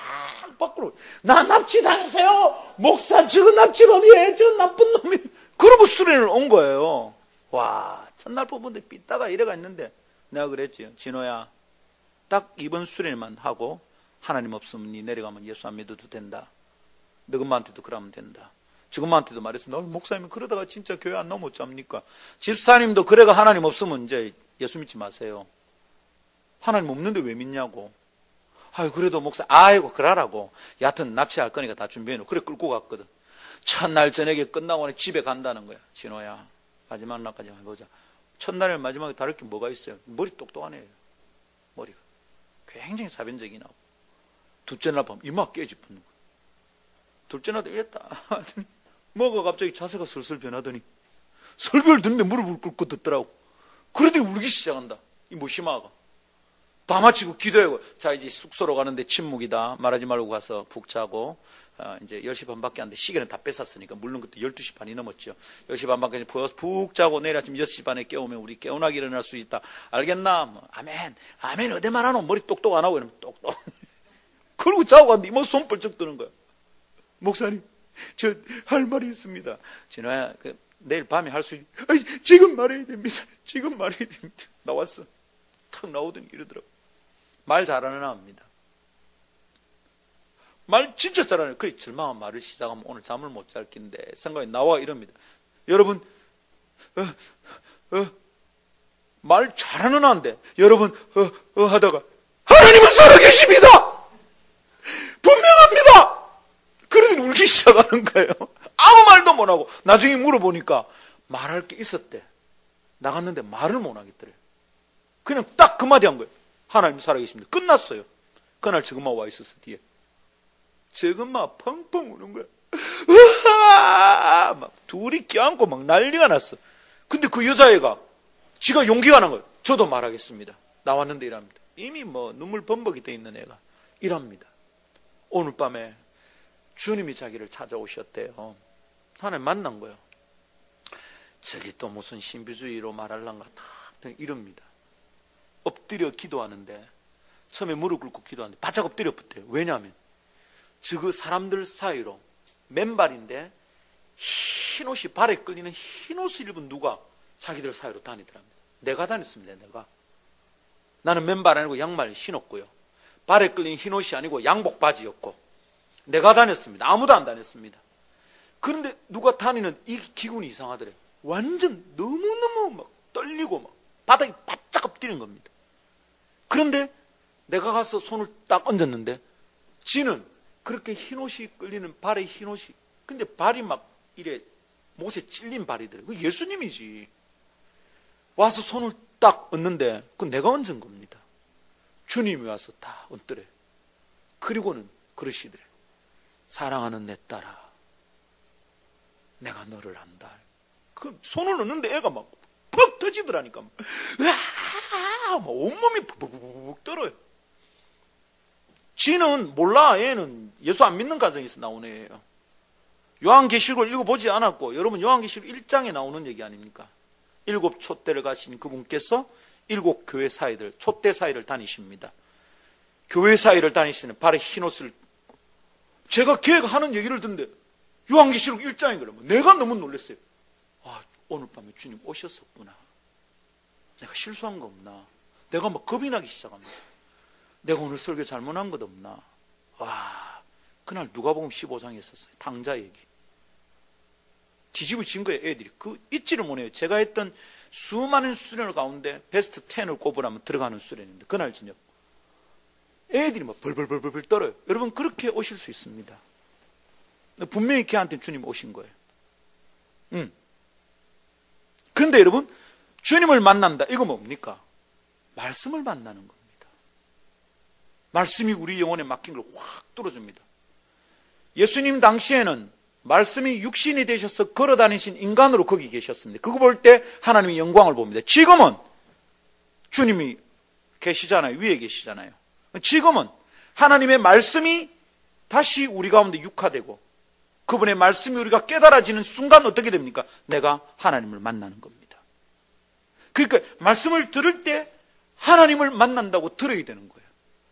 밖으로 나 납치당했어요. 목사 저거 납치범이에요. 저 나쁜 놈이. 그러고 수련을 온 거예요. 와, 첫날 뽑은데 삐따가 이래가 있는데 내가 그랬지. 진호야, 딱 이번 수련만 하고 하나님 없으면 니 내려가면 예수 안 믿어도 된다. 너 엄마한테도 그러면 된다. 지 엄마한테도 말했습니다. 목사님 그러다가 진짜 교회 안 나오면 어쩝니까? 집사님도 그래가 하나님 없으면 이제 예수 믿지 마세요. 하나님 없는데 왜 믿냐고. 아유, 그래도 목사, 아이고, 그러라고. 여하튼 납치할 거니까 다 준비해놓고. 그래, 끌고 갔거든. 첫날 저녁에 끝나고 집에 간다는 거야. 진호야, 마지막 날까지 해보자. 첫날에 마지막에 다를 게 뭐가 있어요? 머리 똑똑하네요. 머리가. 굉장히 사변적이 나고. 둘째 날 밤, 이마 깨집는 거야. 둘째 날도 이랬다. 뭐가 갑자기 자세가 슬슬 변하더니, 설교를 듣는데 무릎을 꿇고 듣더라고. 그러더니 울기 시작한다. 이 무심하가. 다 마치고 기도하고, 자, 이제 숙소로 가는데 침묵이다. 말하지 말고 가서 푹 자고, 이제 10시 반밖에 안 돼. 시계는 다 뺏었으니까. 물론 그때 12시 반이 넘었죠. 10시 반밖에 푹 자고 내일 아침 6시 반에 깨우면 우리 깨어나게 일어날 수 있다. 알겠나? 뭐, 아멘. 아멘, 어디 말하노? 머리 똑똑 안 하고 이러면 똑똑. 그러고 자고 갔는데 이모 손 뻘쩍 드는 거야. 목사님, 저 할 말이 있습니다. 진호야, 내일 밤에 할 수 지금 말해야 됩니다. 지금 말해야 됩니다. 나왔어. 탁 나오더니 이러더라고. 말 잘하는 아입니다. 말 진짜 잘하네. 그래, 절망한 말을 시작하면 오늘 잠을 못 잘 낀데 생각이 나와 이럽니다. 여러분, 말 잘하는 아인데 여러분, 하다가 하나님은 살아계십니다. 분명합니다. 그러더니 울기 시작하는 거예요. 아무 말도 못하고 나중에 물어보니까 말할 게 있었대. 나갔는데 말을 못 하겠더래. 그냥 딱 그 마디 한 거예요. 하나님 살아계십니다. 끝났어요. 그날 저금마 와 있었어, 뒤에. 저금마 펑펑 우는 거야. 으아! 막 둘이 껴안고 막 난리가 났어. 근데 그 여자애가 지가 용기가 난 거예요. 저도 말하겠습니다. 나왔는데 이랍니다. 이미 뭐 눈물 범벅이 돼 있는 애가 이랍니다. 오늘 밤에 주님이 자기를 찾아오셨대요. 하나님 만난 거예요. 저기 또 무슨 신비주의로 말할란가 다 이럽니다. 엎드려 기도하는데 처음에 무릎 꿇고 기도하는데 바짝 엎드려 붙대요. 왜냐하면 저 사람들 사이로 맨발인데 흰옷이 발에 끌리는 흰옷을 입은 누가 자기들 사이로 다니더랍니다. 내가 다녔습니다. 나는 맨발 아니고 양말 신었고요. 발에 끌린 흰옷이 아니고 양복 바지였고 내가 다녔습니다. 아무도 안 다녔습니다. 그런데 누가 다니는 이 기분이 이상하더래요. 완전 너무너무 막 떨리고 막 바닥에 바짝 엎드리는 겁니다. 그런데 내가 가서 손을 딱 얹었는데 지는 그렇게 흰옷이 끌리는 발에 흰옷이 근데 발이 막 이래 못에 찔린 발이더래요. 그 예수님이지. 와서 손을 딱 얹는데 그 내가 얹은 겁니다. 주님이 와서 다 얹더래. 그리고는 그러시더래. 사랑하는 내 딸아, 내가 너를 안다. 그 손을 얹는데 애가 막 퍽 터지더라니까. 막 온몸이 푹푹 떨어요. 지는 몰라. 얘는 예수 안 믿는 가정에서 나온 애예요. 요한계시록을 읽어보지 않았고, 여러분 요한계시록 1장에 나오는 얘기 아닙니까? 일곱 촛대를 가신 그분께서 일곱 교회 사이들, 촛대 사이를 다니십니다. 교회 사이를 다니시는 발에 흰 옷을, 제가 계획하는 얘기를 듣는데 요한계시록 1장에 그러면 내가 너무 놀랐어요. 아, 오늘 밤에 주님 오셨었구나. 내가 실수한 거 없나? 내가 막 겁이 나기 시작합니다. 내가 오늘 설교 잘못한 것 없나? 와, 그날 누가복음 15장에 있었어요. 탕자 얘기. 뒤집어진 거예요, 애들이. 그 잊지를 못해요. 제가 했던 수많은 수련을 가운데 베스트 10을 꼽으라면 들어가는 수련인데, 그날 저녁 애들이 막 벌벌벌벌 떨어요. 여러분, 그렇게 오실 수 있습니다. 분명히 걔한테 주님 오신 거예요. 그런데 여러분, 주님을 만난다. 이거 뭡니까? 말씀을 만나는 겁니다. 말씀이 우리 영혼에 막힌 걸 확 뚫어줍니다. 예수님 당시에는 말씀이 육신이 되셔서 걸어다니신 인간으로 거기 계셨습니다. 그거 볼 때 하나님의 영광을 봅니다. 지금은 주님이 계시잖아요. 위에 계시잖아요. 지금은 하나님의 말씀이 다시 우리 가운데 육화되고 그분의 말씀이 우리가 깨달아지는 순간 어떻게 됩니까? 내가 하나님을 만나는 겁니다. 그러니까 말씀을 들을 때 하나님을 만난다고 들어야 되는 거예요.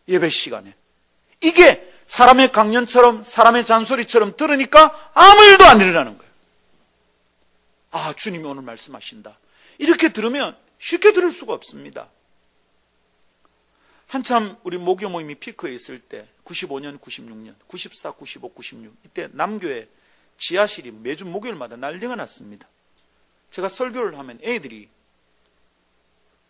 예배 시간에. 이게 사람의 강연처럼 사람의 잔소리처럼 들으니까 아무 일도 안 일어나는 거예요. 아, 주님이 오늘 말씀하신다. 이렇게 들으면 쉽게 들을 수가 없습니다. 한참 우리 목요 모임이 피크에 있을 때 95년, 96년, 94, 95, 96 이때 남교회 지하실이 매주 목요일마다 난리가 났습니다. 제가 설교를 하면 애들이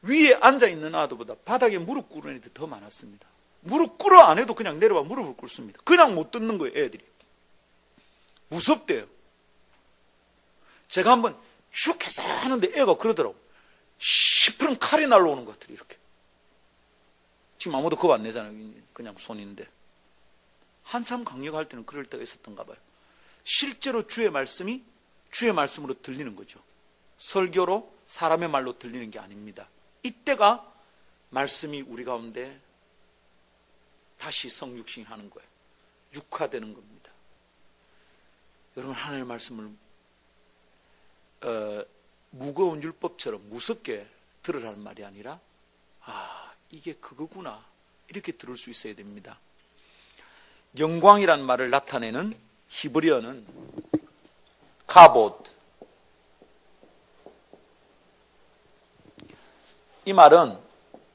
위에 앉아있는 아들보다 바닥에 무릎 꿇는 애들이 더 많았습니다. 무릎 꿇어 안 해도 그냥 내려와 무릎을 꿇습니다. 그냥 못 듣는 거예요, 애들이. 무섭대요. 제가 한번 슉 해서 하는데 애가 그러더라고. 시퍼런 칼이 날라오는 것 같아요, 이렇게. 지금 아무도 겁 안 내잖아요. 그냥 손인데. 한참 강력할 때는 그럴 때가 있었던가 봐요. 실제로 주의 말씀이 주의 말씀으로 들리는 거죠. 설교로 사람의 말로 들리는 게 아닙니다. 이때가 말씀이 우리 가운데 다시 성육신하는 거예요. 육화되는 겁니다. 여러분, 하나님의 말씀을 무거운 율법처럼 무섭게 들으라는 말이 아니라 이게 그거구나 이렇게 들을 수 있어야 됩니다. 영광이란 말을 나타내는 히브리어는 카봇. 이 말은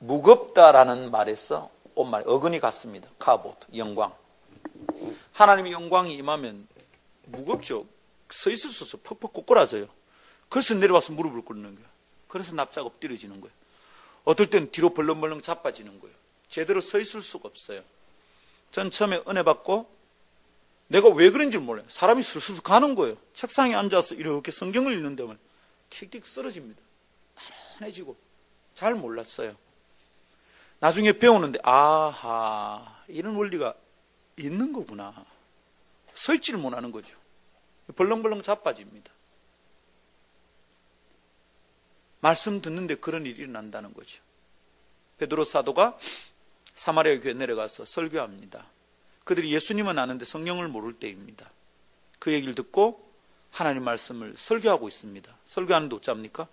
무겁다라는 말에서 온 말, 어근이 같습니다. 카봇, 영광. 하나님의 영광이 임하면 무겁죠. 서 있을 수 없어. 퍽퍽 꼬꾸라져요. 그래서 내려와서 무릎을 꿇는 거예요. 그래서 납작 엎드려지는 거예요. 어떨 때는 뒤로 벌렁벌렁 자빠지는 거예요. 제대로 서 있을 수가 없어요. 전 처음에 은혜 받고 내가 왜 그런지 몰라요. 사람이 슬슬 가는 거예요. 책상에 앉아서 이렇게 성경을 읽는데 킥킥 쓰러집니다. 나른해지고 잘 몰랐어요. 나중에 배우는데 아하, 이런 원리가 있는 거구나. 서 있지를 못하는 거죠. 벌렁벌렁 자빠집니다. 말씀 듣는데 그런 일이 일어난다는 거죠. 베드로 사도가 사마리아 교회에 내려가서 설교합니다. 그들이 예수님은 아는데 성령을 모를 때입니다. 그 얘기를 듣고 하나님 말씀을 설교하고 있습니다. 설교하는데 어쩝니까?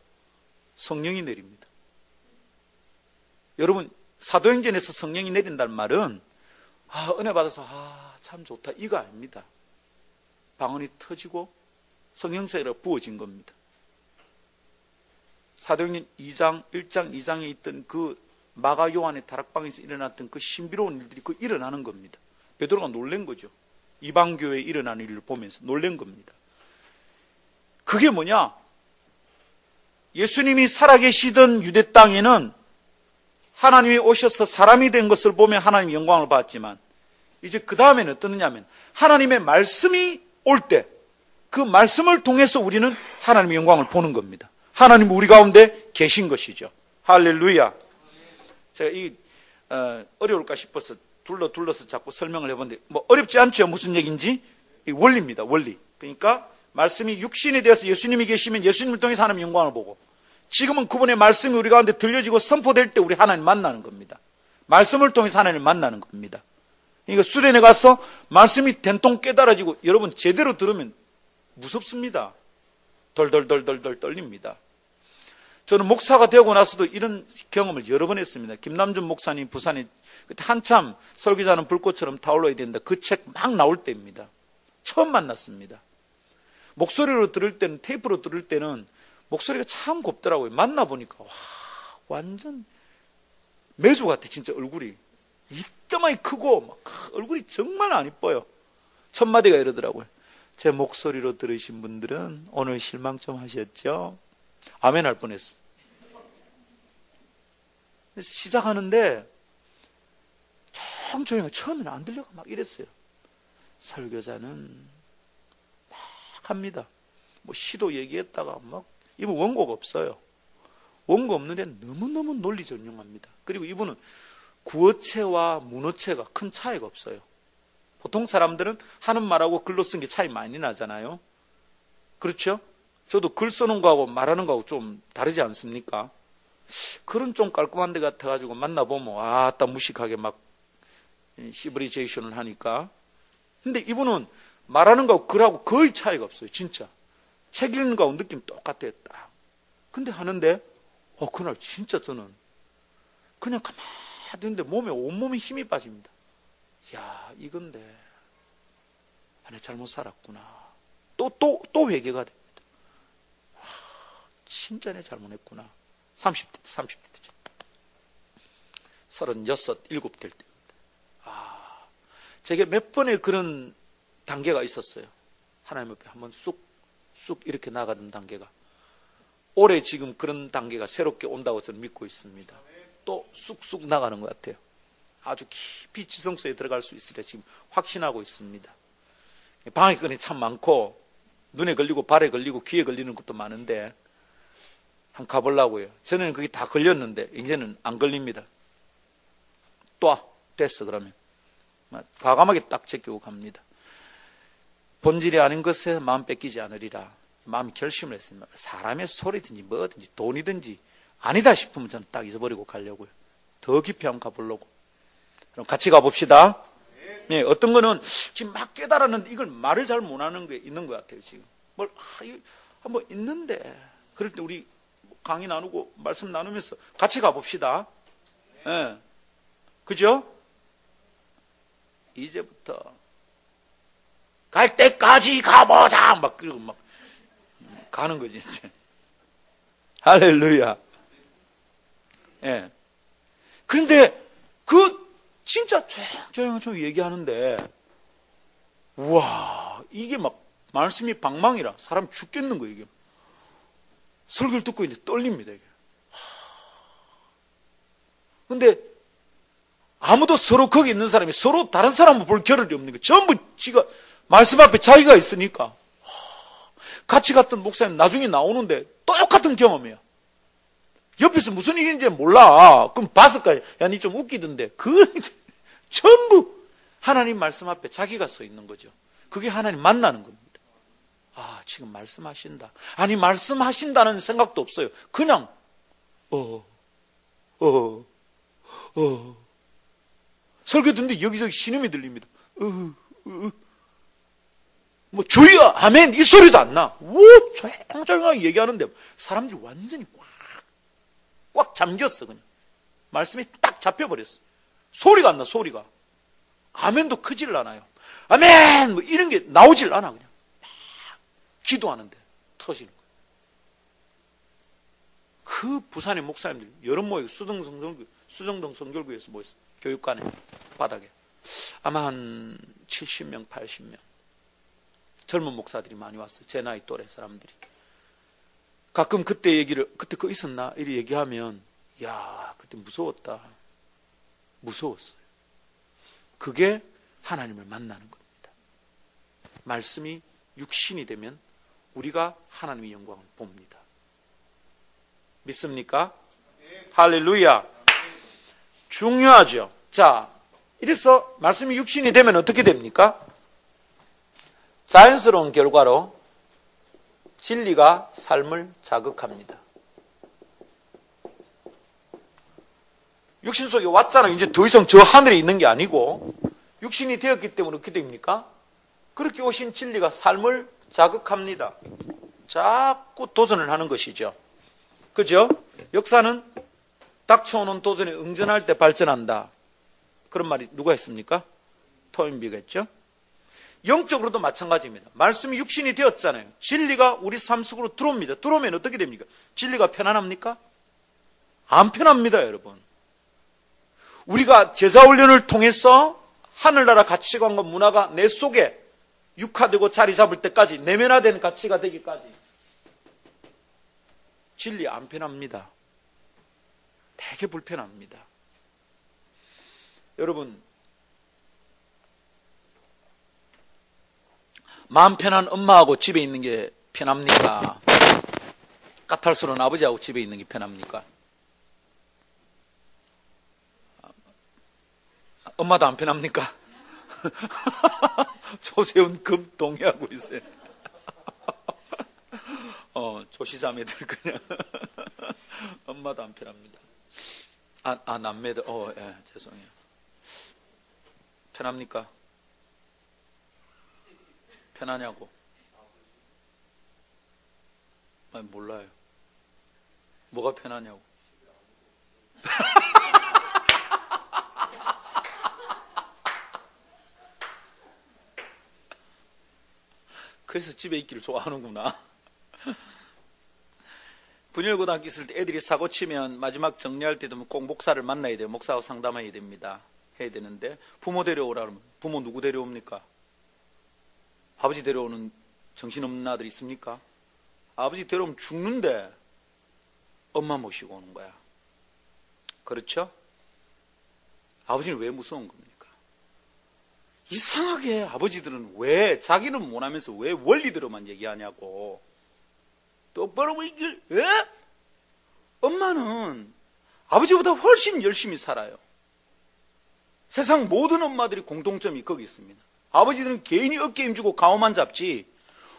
성령이 내립니다. 여러분, 사도행전에서 성령이 내린다는 말은 은혜 받아서 참 좋다 이거 아닙니다. 방언이 터지고 성령세가 부어진 겁니다. 사도행전 2장, 1장, 2장에 있던 그 마가 요한의 다락방에서 일어났던 그 신비로운 일들이 일어나는 겁니다. 베드로가 놀란 거죠. 이방교회에 일어나는 일을 보면서 놀란 겁니다. 그게 뭐냐? 예수님이 살아계시던 유대 땅에는 하나님이 오셔서 사람이 된 것을 보며 하나님의 영광을 받았지만 이제 그 다음에는 어떠느냐면 하나님의 말씀이 올 때 그 말씀을 통해서 우리는 하나님의 영광을 보는 겁니다. 하나님 우리 가운데 계신 것이죠. 할렐루야. 제가 어려울까 싶어서 둘러서 자꾸 설명을 해봤는데 어렵지 않죠? 무슨 얘기인지? 이 원리입니다. 원리. 그러니까 말씀이 육신이 되어서 예수님이 계시면 예수님을 통해서 하나님의 영광을 보고 지금은 그분의 말씀이 우리 가운데 들려지고 선포될 때 우리 하나님 만나는 겁니다. 말씀을 통해서 하나님을 만나는 겁니다. 그러니까 수련회 가서 말씀이 된통 깨달아지고 여러분 제대로 들으면 무섭습니다. 덜덜덜덜 떨립니다. 저는 목사가 되고 나서도 이런 경험을 여러 번 했습니다. 김남준 목사님 부산에 그때 한참 설교자는 불꽃처럼 타올라야 된다. 그 책 막 나올 때입니다. 처음 만났습니다. 목소리로 들을 때는, 테이프로 들을 때는 목소리가 참 곱더라고요. 만나보니까 와, 완전 매주 같아. 진짜 얼굴이 이따만이 크고 막 얼굴이 정말 안 이뻐요. 첫 마디가 이러더라고요. 제 목소리로 들으신 분들은 오늘 실망 좀 하셨죠? 아멘 할 뻔했어. 시작하는데 조용히 처음에는 안 들려가 막 이랬어요. 설교자는 막 합니다. 뭐 시도 얘기했다가 막 이분 원고가 없어요. 원고 없는데 너무너무 논리 전용합니다. 그리고 이분은 구어체와 문어체가 큰 차이가 없어요. 보통 사람들은 하는 말하고 글로 쓴 게 차이 많이 나잖아요. 그렇죠? 저도 글 쓰는 거하고 말하는 거하고 좀 다르지 않습니까? 글은 좀 깔끔한 데 같아가지고 만나보면 아따 무식하게 막 시브리제이션을 하니까. 근데 이분은 말하는 거하고 글하고 거의 차이가 없어요. 진짜 책 읽는 거하고 느낌 똑같아요. 딱. 근데 하는데 그날 진짜 저는 그냥 가만히 있는데 몸에 온몸에 힘이 빠집니다. 야, 이건데 내가 잘못 살았구나. 또 회개가 됩니다. 와, 진짜 내가 잘못했구나. 30대 때죠. 36, 7 될 때입니다. 제게 몇 번의 그런 단계가 있었어요. 하나님 앞에 한번 쑥 이렇게 나가던 단계가. 올해 지금 그런 단계가 새롭게 온다고 저는 믿고 있습니다. 또 쑥쑥 나가는 것 같아요. 아주 깊이 지성소에 들어갈 수 있으리라 지금 확신하고 있습니다. 방해건이 참 많고 눈에 걸리고 발에 걸리고 귀에 걸리는 것도 많은데 한번 가보려고요. 전에는 그게 다 걸렸는데 이제는 안 걸립니다. 됐어. 그러면 과감하게 딱 제끼고 갑니다. 본질이 아닌 것에 마음 뺏기지 않으리라. 마음 결심을 했습니다. 사람의 소리든지 뭐든지 돈이든지 아니다 싶으면 저는 딱 잊어버리고 가려고요. 더 깊이 한번 가보려고. 그럼 같이 가봅시다. 네, 어떤 거는 지금 막 깨달았는데 이걸 말을 잘 못하는 게 있는 것 같아요. 지금 뭐 있는데 그럴 때 우리 강의 나누고 말씀 나누면서 같이 가봅시다. 네. 그죠? 이제부터 갈 때까지 가보자 막 그러고 막 가는 거지 이제. 할렐루야. 예. 네. 그런데 진짜 조용히 얘기하는데 우와 이게 막 말씀이 방망이라 사람 죽겠는 거예요. 이게 설교를 듣고 있는데 떨립니다. 이게. 근데 아무도 서로 거기 있는 사람이 서로 다른 사람을 볼 겨를이 없는 거예요. 전부 지가 말씀 앞에 자기가 있으니까. 같이 갔던 목사님 나중에 나오는데 똑같은 경험이에요. 옆에서 무슨 일인지 몰라. 그럼 봤을 거야. 야, 니 좀 웃기던데. 전부 하나님 말씀 앞에 자기가 서 있는 거죠. 그게 하나님 만나는 겁니다. 지금 말씀하신다. 아니, 말씀하신다는 생각도 없어요. 그냥, 설교 듣는데 여기저기 신음이 들립니다. 뭐, 주여, 아멘, 이 소리도 안 나. 조용조용하게 얘기하는데 사람들이 완전히 꽉 잠겼어, 그냥. 말씀이 딱 잡혀버렸어. 소리가 안 나, 소리가. 아멘도 크질 않아요. 아멘! 뭐 이런 게 나오질 않아, 그냥. 막 기도하는데 터지는 거예요. 그 부산의 목사님들, 여러 모여 수정동 성결교에서 모였어. 교육관에, 바닥에. 아마 한 70명, 80명. 젊은 목사들이 많이 왔어요. 제 나이 또래 사람들이. 가끔 그때 그거 있었나? 이렇게 얘기하면, 야, 그때 무서웠다. 무서웠어요. 그게 하나님을 만나는 겁니다. 말씀이 육신이 되면 우리가 하나님의 영광을 봅니다. 믿습니까? 할렐루야. 중요하죠. 자, 이래서 말씀이 육신이 되면 어떻게 됩니까? 자연스러운 결과로 진리가 삶을 자극합니다. 육신 속에 왔잖아요. 이제 더 이상 저 하늘에 있는 게 아니고 육신이 되었기 때문에 어떻게 됩니까? 그렇게 오신 진리가 삶을 자극합니다. 자꾸 도전을 하는 것이죠. 그죠? 역사는 닥쳐오는 도전에 응전할 때 발전한다. 그런 말이 누가 했습니까? 토인비가 했죠. 영적으로도 마찬가지입니다. 말씀이 육신이 되었잖아요. 진리가 우리 삶 속으로 들어옵니다. 들어오면 어떻게 됩니까? 진리가 편안합니까? 안 편합니다, 여러분. 우리가 제자훈련을 통해서 하늘나라 가치관과 문화가 내 속에 육화되고 자리 잡을 때까지, 내면화된 가치가 되기까지 진리 안 편합니다. 되게 불편합니다. 여러분, 마음 편한 엄마하고 집에 있는 게 편합니까? 까탈스러운 아버지하고 집에 있는 게 편합니까? 엄마도 안 편합니까? 조세훈 급 동의하고 있어요. 조시자매들 그냥 엄마도 안 편합니다. 남매들 예, 죄송해요. 편합니까? 편하냐고? 아니, 몰라요. 뭐가 편하냐고? 그래서 집에 있기를 좋아하는구나. 분열고등학교 있을 때 애들이 사고 치면 마지막 정리할 때도 꼭 목사를 만나야 돼요. 목사하고 상담해야 됩니다. 해야 되는데 부모 데려오라 그러면 부모 누구 데려옵니까? 아버지 데려오는 정신없는 아들 있습니까? 아버지 데려오면 죽는데 엄마 모시고 오는 거야. 그렇죠? 아버지는 왜 무서운 겁니까? 이상하게 아버지들은 왜 자기는 못하면서 왜 원리대로만 얘기하냐고. 똑바로 얘기를 왜? 엄마는 아버지보다 훨씬 열심히 살아요. 세상 모든 엄마들이 공통점이 거기 있습니다. 아버지들은 개인이 어깨 힘주고 가오만 잡지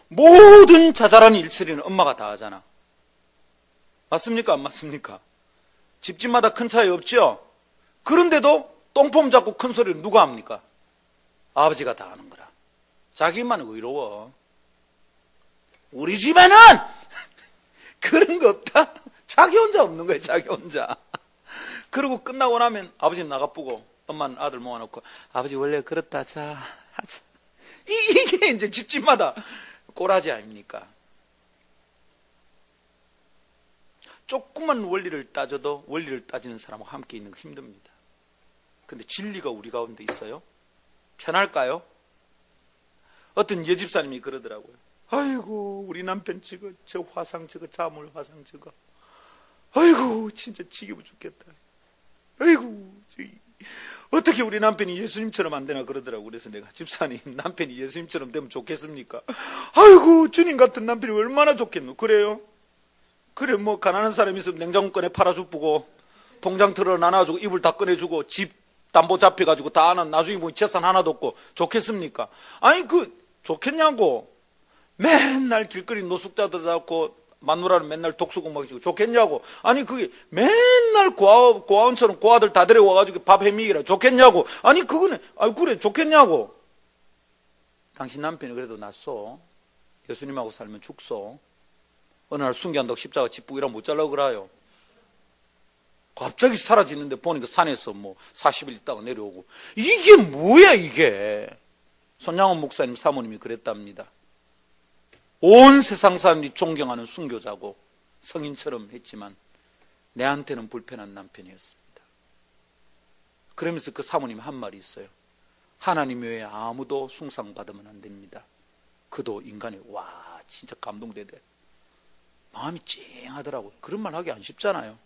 모든 자잘한 일처리는 엄마가 다 하잖아. 맞습니까? 안 맞습니까? 집집마다 큰 차이 없죠? 그런데도 똥폼 잡고 큰 소리를 누가 합니까? 아버지가 다 하는 거라. 자기만 의로워. 우리 집에는 그런 거 없다. 자기 혼자 없는 거예요. 자기 혼자. 그리고 끝나고 나면 아버지는 나가쁘고 엄마는 아들 모아놓고 아버지 원래 그렇다. 자 하자. 이게 이제 집집마다 꼬라지 아닙니까? 조금만 원리를 따져도 원리를 따지는 사람하고 함께 있는 거 힘듭니다. 근데 진리가 우리 가운데 있어요? 편할까요? 어떤 여집사님이 그러더라고요. 아이고 우리 남편 저 화상 저거 자물 화상 저거 아이고 진짜 지겨워 죽겠다. 아이고 어떻게 우리 남편이 예수님처럼 안 되나 그러더라고. 그래서 내가 집사님 남편이 예수님처럼 되면 좋겠습니까? 아이고 주님 같은 남편이 얼마나 좋겠노. 그래요? 그래 뭐 가난한 사람이 있으면 냉장고 꺼내 팔아주고 통장 틀어 나눠주고 이불 다 꺼내주고 집 담보 잡혀가지고 다 하나 나중에 뭐 재산 하나도 없고 좋겠습니까? 아니 좋겠냐고. 맨날 길거리 노숙자들 잡고 마누라는 맨날 독수공 먹이고 좋겠냐고. 아니 그게 맨날 고아원처럼 고아들 다 데려와가지고 밥 해먹이라 좋겠냐고. 아니 그거는 그래 좋겠냐고. 당신 남편이 그래도 낫소. 예수님하고 살면 죽소. 어느 날 순교한다고 십자가 짚고 못 잘라고 그래요. 갑자기 사라지는데 보니까 산에서 뭐 40일 있다가 내려오고. 이게 뭐야 이게. 손양원 목사님 사모님이 그랬답니다. 온 세상 사람들이 존경하는 순교자고 성인처럼 했지만 내한테는 불편한 남편이었습니다. 그러면서 그 사모님 한 말이 있어요. 하나님 외에 아무도 숭상받으면 안 됩니다. 그도 인간이 와 진짜 감동되대. 마음이 찡하더라고요. 그런 말 하기 안 쉽잖아요.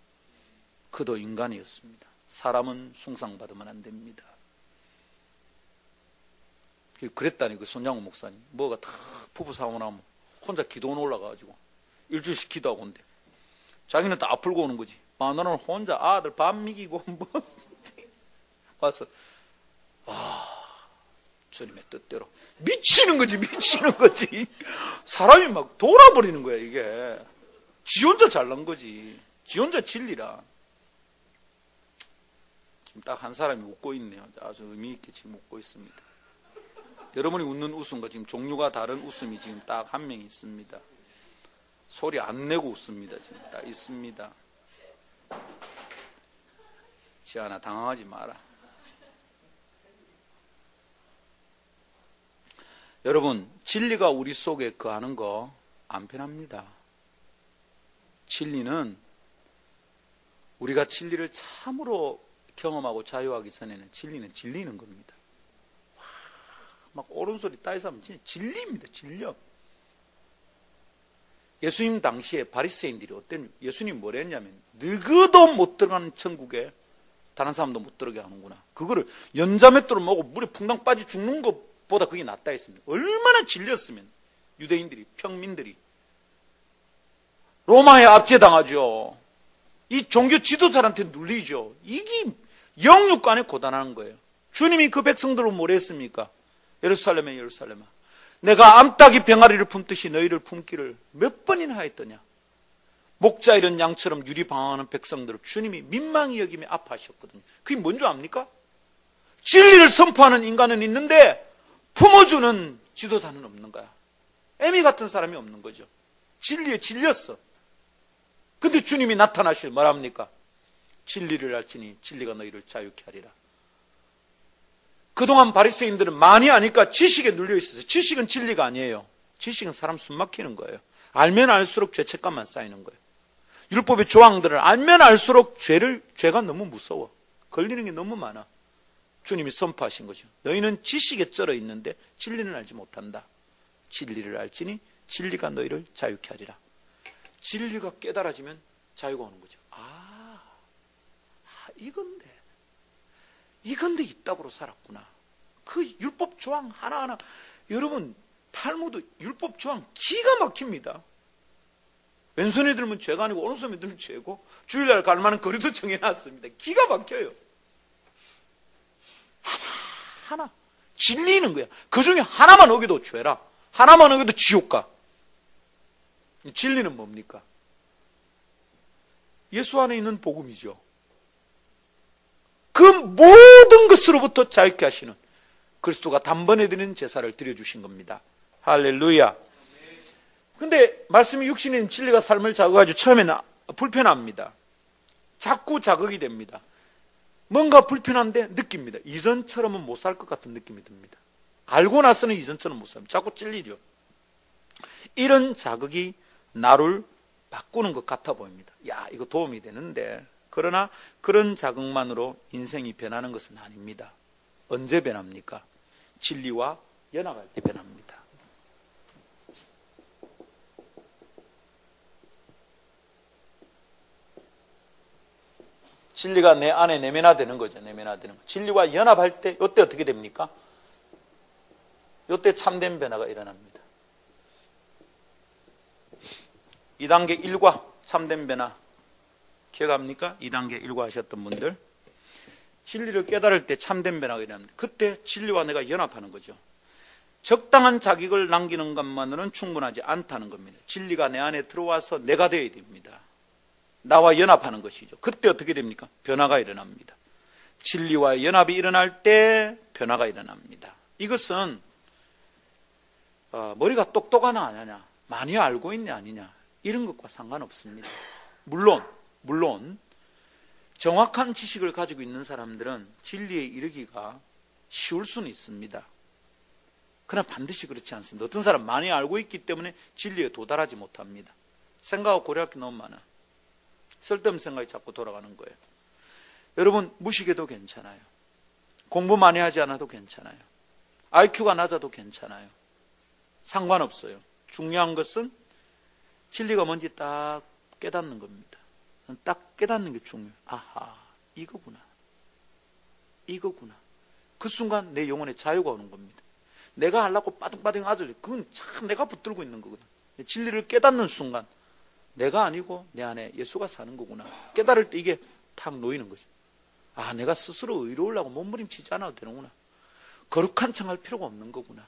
그도 인간이었습니다. 사람은 숭상받으면 안 됩니다. 그랬다니 그 손양호 목사님. 뭐가 다 부부 사고 나면 혼자 기도원 올라가가지고 일주일씩 기도하고 온대. 자기는 다 아플고 오는 거지. 마누라는 혼자 아들 밥 먹이고 뭐 와서 주님의 뜻대로 미치는 거지. 사람이 막 돌아버리는 거야 이게. 지 혼자 잘난 거지. 지 혼자 진리라. 지금 딱 한 사람이 웃고 있네요. 아주 의미 있게 지금 웃고 있습니다. 여러분이 웃는 웃음과 지금 종류가 다른 웃음이 지금 딱 한 명이 있습니다. 소리 안 내고 웃습니다. 지금 다 있습니다. 지안아, 당황하지 마라. 여러분, 진리가 우리 속에 거하는 거 안 편합니다. 진리는 우리가 진리를 참으로 경험하고 자유하기 전에는 진리는 질리는 겁니다. 막 옳은 소리 따위서 하면 진짜 진리입니다. 진려. 예수님 당시에 바리새인들이 예수님이 뭐라 했냐면, 누구도 못 들어가는 천국에 다른 사람도 못 들어가게 하는구나. 그거를 연자맷돌을 먹고 물에 퐁당 빠져 죽는 것보다 그게 낫다 했습니다. 얼마나 질렸으면 유대인들이, 평민들이 로마에 압제당하죠. 이 종교 지도자한테 눌리죠. 이게 영육간에 고단한 거예요. 주님이 그 백성들을 뭐라 했습니까? 예루살렘에 예루살렘아, 내가 암탉이 병아리를 품듯이 너희를 품기를 몇 번이나 하였더냐. 목자 이런 양처럼 유리방황하는 백성들을 주님이 민망히 여기며 아파하셨거든요. 그게 뭔지 압니까? 진리를 선포하는 인간은 있는데 품어주는 지도자는 없는 거야. 애미 같은 사람이 없는 거죠. 진리에 질렸어. 근데 주님이 나타나실 뭐랍니까? 진리를 알지니 진리가 너희를 자유케 하리라. 그동안 바리새인들은 많이 아니까 지식에 눌려 있었어요. 지식은 진리가 아니에요. 지식은 사람 숨 막히는 거예요. 알면 알수록 죄책감만 쌓이는 거예요. 율법의 조항들을 알면 알수록 죄가 너무 무서워. 걸리는 게 너무 많아. 주님이 선포하신 거죠. 너희는 지식에 쩔어 있는데 진리는 알지 못한다. 진리를 알지니 진리가 너희를 자유케 하리라. 진리가 깨달아지면 자유가 오는 거죠. 이건데 이따구로 살았구나. 그 율법 조항 하나하나, 여러분 탈무드 율법 조항 기가 막힙니다. 왼손에 들면 죄가 아니고 오른손에 들면 죄고, 주일날 갈 만한 거리도 정해놨습니다. 기가 막혀요. 하나 진리는 거야. 그 중에 하나만 어겨도 죄라, 하나만 어겨도 지옥 가. 진리는 뭡니까? 예수 안에 있는 복음이죠. 그 모든 것으로부터 자유케 하시는 그리스도가 단번에 드리는 제사를 드려주신 겁니다. 할렐루야. 근데 말씀이 육신인 진리가 삶을 자극하죠. 처음에는 불편합니다. 자꾸 자극이 됩니다. 뭔가 불편한데 느낍니다. 이전처럼은 못 살 것 같은 느낌이 듭니다. 알고 나서는 이전처럼 못 삽니다. 자꾸 찔리죠. 이런 자극이 나를 바꾸는 것 같아 보입니다. 야, 이거 도움이 되는데. 그러나 그런 자극만으로 인생이 변하는 것은 아닙니다. 언제 변합니까? 진리와 연합할 때 변합니다. 진리가 내 안에 내면화되는 거죠. 내면화되는 거. 진리와 연합할 때 이때 어떻게 됩니까? 이때 참된 변화가 일어납니다. 2단계 1과 참된 변화 기억합니까? 2단계 1과 하셨던 분들, 진리를 깨달을 때 참된 변화가 일어납니다. 그때 진리와 내가 연합하는 거죠. 적당한 자격을 남기는 것만으로는 충분하지 않다는 겁니다. 진리가 내 안에 들어와서 내가 되어야 됩니다. 나와 연합하는 것이죠. 그때 어떻게 됩니까? 변화가 일어납니다. 진리와 연합이 일어날 때 변화가 일어납니다. 이것은 머리가 똑똑하나 아니냐, 많이 알고 있냐 아니냐, 이런 것과 상관없습니다. 물론 정확한 지식을 가지고 있는 사람들은 진리에 이르기가 쉬울 수는 있습니다. 그러나 반드시 그렇지 않습니다. 어떤 사람 많이 알고 있기 때문에 진리에 도달하지 못합니다. 생각하고 고려할 게 너무 많아. 쓸데없는 생각이 자꾸 돌아가는 거예요. 여러분, 무식해도 괜찮아요. 공부 많이 하지 않아도 괜찮아요. IQ가 낮아도 괜찮아요. 상관없어요. 중요한 것은 진리가 뭔지 딱 깨닫는 겁니다. 딱 깨닫는 게 중요해요. 아하, 이거구나. 그 순간 내 영혼에 자유가 오는 겁니다. 내가 하려고 빠둥빠둥 아들, 그건 참 내가 붙들고 있는 거거든. 진리를 깨닫는 순간 내가 아니고 내 안에 예수가 사는 거구나. 깨달을 때 이게 탁 놓이는 거죠. 아, 내가 스스로 의로우려고 몸부림치지 않아도 되는구나. 거룩한 척할 필요가 없는 거구나.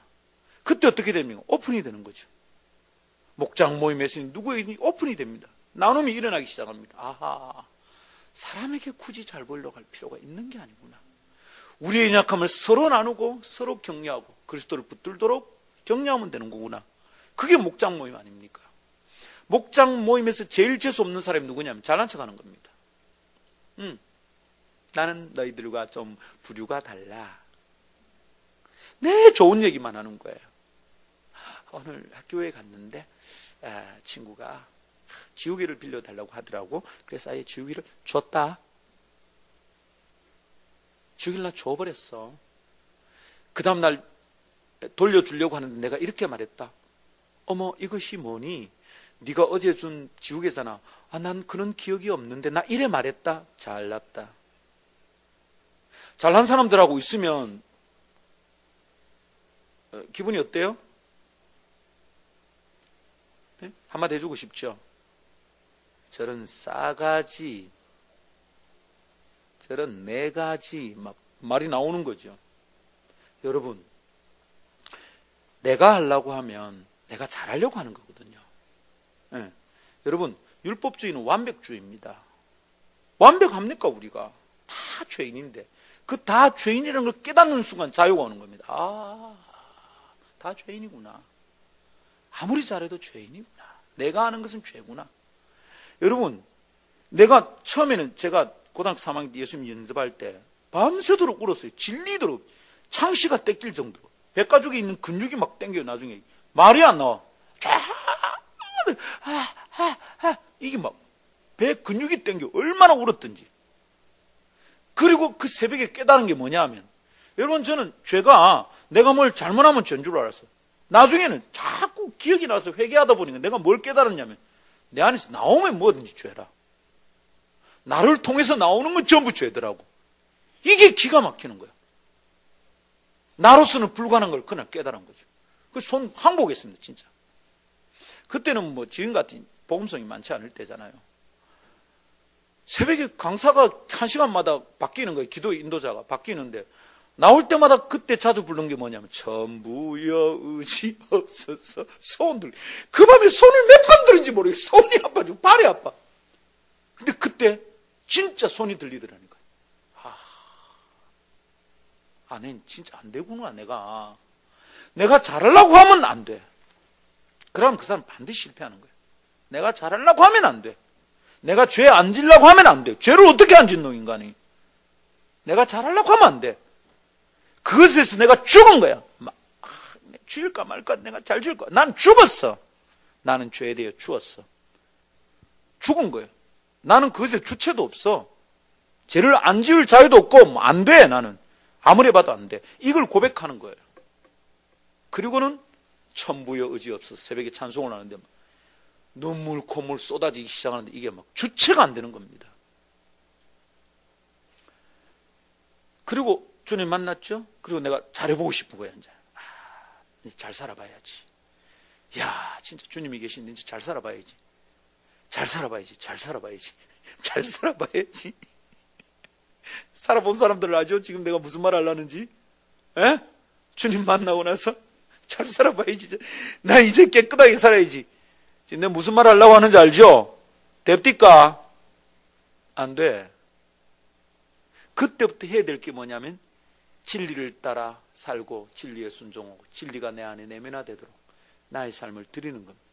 그때 어떻게 됩니까? 오픈이 되는 거죠. 목장 모임에서 누구에게 오픈이 됩니다. 나눔이 일어나기 시작합니다. 아하, 사람에게 굳이 잘 보이려고 할 필요가 있는 게 아니구나. 우리의 연약함을 서로 나누고 서로 격려하고 그리스도를 붙들도록 격려하면 되는 거구나. 그게 목장 모임 아닙니까? 목장 모임에서 제일 재수 없는 사람이 누구냐면 잘난 척하는 겁니다. 나는 너희들과 좀 부류가 달라. 네, 좋은 얘기만 하는 거예요. 오늘 학교에 갔는데 친구가 지우개를 빌려달라고 하더라고. 그래서 아예 지우개를 줬다. 지우개를 나 줘버렸어. 그 다음날 돌려주려고 하는데 내가 이렇게 말했다. 어머, 이것이 뭐니? 네가 어제 준 지우개잖아. 난 그런 기억이 없는데. 나 이래 말했다. 잘났다. 잘난 사람들하고 있으면 기분이 어때요? 네? 한마디 해주고 싶죠? 저런 싸가지, 저런 내가지 막 말이 나오는 거죠. 여러분, 내가 하려고 하면 내가 잘하려고 하는 거거든요. 네. 여러분, 율법주의는 완벽주의입니다. 완벽합니까 우리가? 다 죄인인데 그 다 죄인이라는 걸 깨닫는 순간 자유가 오는 겁니다. 다 죄인이구나. 아무리 잘해도 죄인이구나. 내가 하는 것은 죄구나. 여러분, 내가 처음에는 제가 고등학교 3학년 때 예수님 연습할 때 밤새도록 울었어요. 질리도록 창시가 떼낄 정도로. 백가죽에 있는 근육이 막 땡겨요. 나중에 말이 안 나와. 이게 막 배 근육이 땡겨. 얼마나 울었던지. 그리고 그 새벽에 깨달은 게 뭐냐 하면, 여러분, 저는 죄가 내가 뭘 잘못하면 죄인 줄 알았어요. 나중에는 자꾸 기억이 나서 회개하다 보니까 내가 뭘 깨달았냐면, 내 안에서 나오면 뭐든지 죄라. 나를 통해서 나오는 건 전부 죄더라고. 이게 기가 막히는 거야. 나로서는 불가능한 걸 그날 깨달은 거죠. 그 손 항복했습니다, 진짜. 그때는 뭐 지금 같은 복음성이 많지 않을 때잖아요. 새벽에 강사가 1시간마다 바뀌는 거예요. 기도 인도자가 바뀌는데, 나올 때마다 그때 자주 부른 게 뭐냐면, 전부여 의지 없어서 손들. 그 밤에 손을 몇 번 들은지 모르겠어요. 손이 아파지고 발이 아파. 근데 그때 진짜 손이 들리더라니까요. 난 진짜 안 되구나. 내가 잘하려고 하면 안 돼. 그러면 그 사람 반드시 실패하는 거예요. 내가 잘하려고 하면 안 돼. 내가 죄 안 지려고 하면 안 돼. 죄를 어떻게 안 짓노, 인간이? 내가 잘하려고 하면 안 돼. 그것에서 내가 죽은 거야. 죽일까 말까, 내가 잘 지을까. 난 죽었어. 나는 죄에 대해 죽었어. 죽은 거예요. 나는 그것에 주체도 없어. 죄를 안 지을 자유도 없고, 안 돼, 나는. 아무리 봐도 안 돼. 이걸 고백하는 거예요. 그리고는 천부여 의지 없어서 새벽에 찬송을 하는데 눈물, 콧물 쏟아지기 시작하는데 이게 막 주체가 안 되는 겁니다. 그리고 주님 만났죠? 그리고 내가 잘해보고 싶은 거야, 이제. 잘 살아봐야지. 야, 진짜 주님이 계신데 이제 잘 살아봐야지. 잘 살아봐야지. 잘 살아봐야지. 잘 살아봐야지. 살아본 사람들 알죠? 지금 내가 무슨 말 하려는지? 에? 주님 만나고 나서 잘 살아봐야지. 나 이제 깨끗하게 살아야지. 지금 내가 무슨 말 하려고 하는지 알죠? 됩니까? 안 돼. 그때부터 해야 될 게 뭐냐면 진리를 따라 살고 진리에 순종하고 진리가 내 안에 내면화되도록 나의 삶을 드리는 겁니다.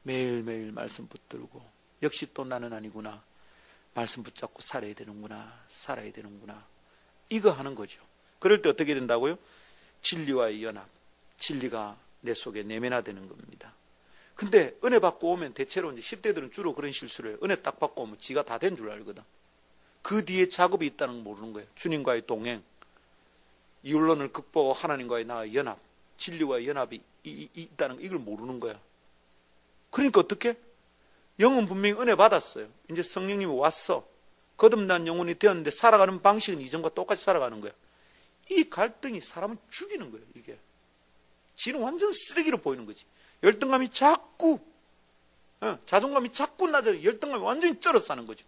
매일매일 말씀 붙들고 역시 또 나는 아니구나. 말씀 붙잡고 살아야 되는구나. 살아야 되는구나. 이거 하는 거죠. 그럴 때 어떻게 된다고요? 진리와의 연합. 진리가 내 속에 내면화되는 겁니다. 근데 은혜 받고 오면 대체로 이제 10대들은 주로 그런 실수를 해요. 은혜 딱 받고 오면 지가 다 된 줄 알거든. 그 뒤에 작업이 있다는 걸 모르는 거예요. 주님과의 동행, 이율론을 극복하고 하나님과의 나의 연합, 진리와의 연합이 있다는 이걸 모르는 거야. 그러니까 어떻게? 영은 분명히 은혜 받았어요. 이제 성령님이 왔어. 거듭난 영혼이 되었는데 살아가는 방식은 이전과 똑같이 살아가는 거야. 이 갈등이 사람을 죽이는 거예요. 이게 지는 완전 쓰레기로 보이는 거지. 열등감이 자꾸 자존감이 자꾸 낮아요. 열등감이 완전히 쩔어싸는 거죠.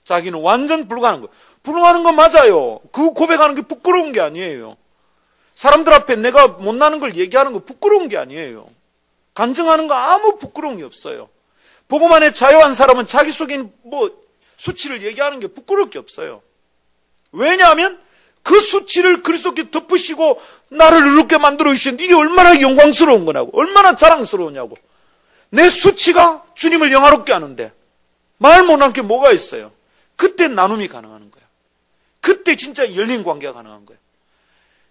자기는 완전 불가능한 거예요. 불가능한 건 맞아요. 그 고백하는 게 부끄러운 게 아니에요. 사람들 앞에 내가 못나는 걸 얘기하는 거 부끄러운 게 아니에요. 간증하는 거 아무 부끄러움이 없어요. 복음 안에 자유한 사람은 자기 속에 수치를 얘기하는 게 부끄러울 게 없어요. 왜냐하면 그 수치를 그리스도께 덮으시고 나를 의롭게 만들어 주셨는데 이게 얼마나 영광스러운 거냐고, 얼마나 자랑스러우냐고. 내 수치가 주님을 영화롭게 하는데 말 못한 게 뭐가 있어요? 그때 나눔이 가능한 거야. 그때 진짜 열린 관계가 가능한 거야.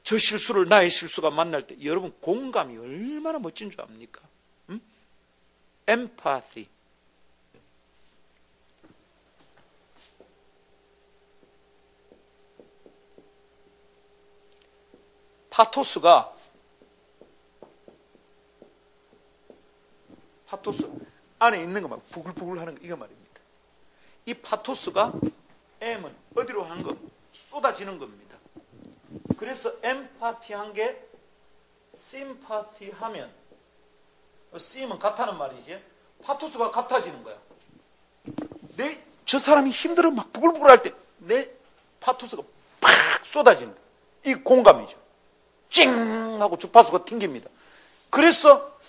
저 실수를 나의 실수가 만날 때 여러분 공감이 얼마나 멋진 줄 압니까? empathy. 파토스 안에 있는 거 막 부글부글 하는 거 이거 말입니다. 이 파토스가 M은 어디로 하는 거? 쏟아지는 겁니다. 그래서 엠파티한 게 심파티하면 심은 같다는 말이지. 파토스가 같아지는 거야. 저 사람이 힘들어 막 부글부글 할 때 내 파토스가 팍 쏟아지는 거야. 이 공감이죠. 찡 하고 주파수가 튕깁니다. 그래서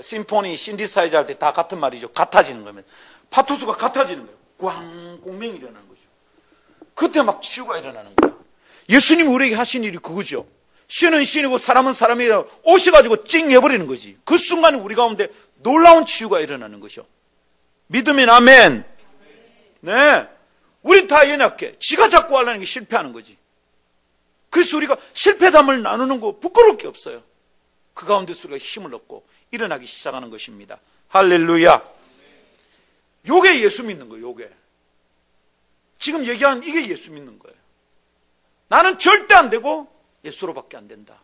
심포니, 신디사이저 할 때 다 같은 말이죠. 같아지는 거면 파토스가 같아지는 거예요. 꽝 공명이 일어나는 거죠. 그때 막 치유가 일어나는 거야. 예수님이 우리에게 하신 일이 그거죠. 신은 신이고 사람은 사람이라 오셔가지고 찡 해버리는 거지. 그 순간 우리 가운데 놀라운 치유가 일어나는 거죠. 믿으면 아멘. 네, 우리 다 연약해. 지가 자꾸 하려는 게 실패하는 거지. 그래서 우리가 실패담을 나누는 거 부끄러울 게 없어요. 그 가운데서 우리가 힘을 얻고 일어나기 시작하는 것입니다. 할렐루야. 요게 예수 믿는 거예요. 요게 지금 얘기한 이게 예수 믿는 거예요. 나는 절대 안 되고 예수로밖에 안 된다.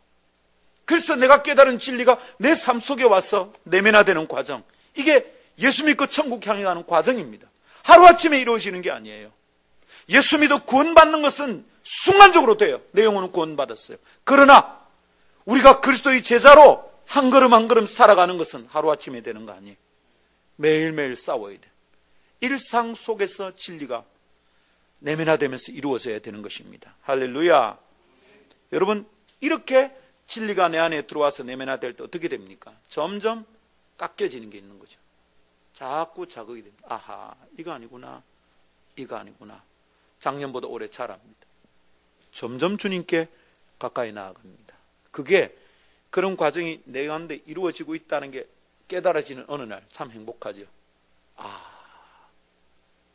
그래서 내가 깨달은 진리가 내 삶 속에 와서 내면화되는 과정, 이게 예수 믿고 천국 향해 가는 과정입니다. 하루아침에 이루어지는 게 아니에요. 예수 믿어 구원받는 것은 순간적으로 돼요. 내 영혼은 구원받았어요. 그러나 우리가 그리스도의 제자로 한 걸음 한 걸음 살아가는 것은 하루아침에 되는 거 아니에요. 매일매일 싸워야 돼. 일상 속에서 진리가 내면화되면서 이루어져야 되는 것입니다. 할렐루야. 여러분, 이렇게 진리가 내 안에 들어와서 내면화될 때 어떻게 됩니까? 점점 깎여지는 게 있는 거죠. 자꾸 자극이 됩니다. 아하, 이거 아니구나, 이거 아니구나. 작년보다 올해 잘합니다. 점점 주님께 가까이 나아갑니다. 그게 그런 과정이 내 가운데 이루어지고 있다는 게 깨달아지는 어느 날 참 행복하죠.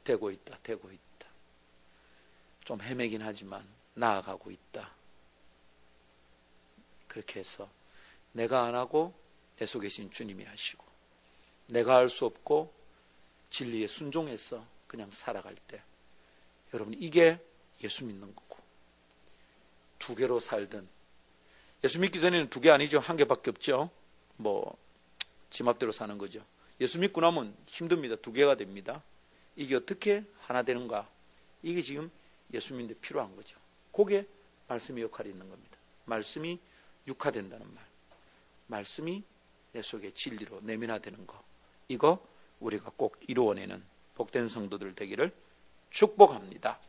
되고 있다. 좀 헤매긴 하지만 나아가고 있다. 그렇게 해서 내가 안 하고 내 속에 계신 주님이 하시고, 내가 할 수 없고 진리에 순종해서 그냥 살아갈 때, 여러분, 이게 예수 믿는 거고, 두 개로 살든, 예수 믿기 전에는 두 개 아니죠. 한 개밖에 없죠. 지 맘대로 사는 거죠. 예수 믿고 나면 힘듭니다. 두 개가 됩니다. 이게 어떻게 하나 되는가? 이게 지금 예수 믿는 데 필요한 거죠. 그게 말씀의 역할이 있는 겁니다. 말씀이 육화된다는 말, 말씀이 내 속에 진리로 내면화되는 거, 이거 우리가 꼭 이루어내는 복된 성도들 되기를 축복합니다.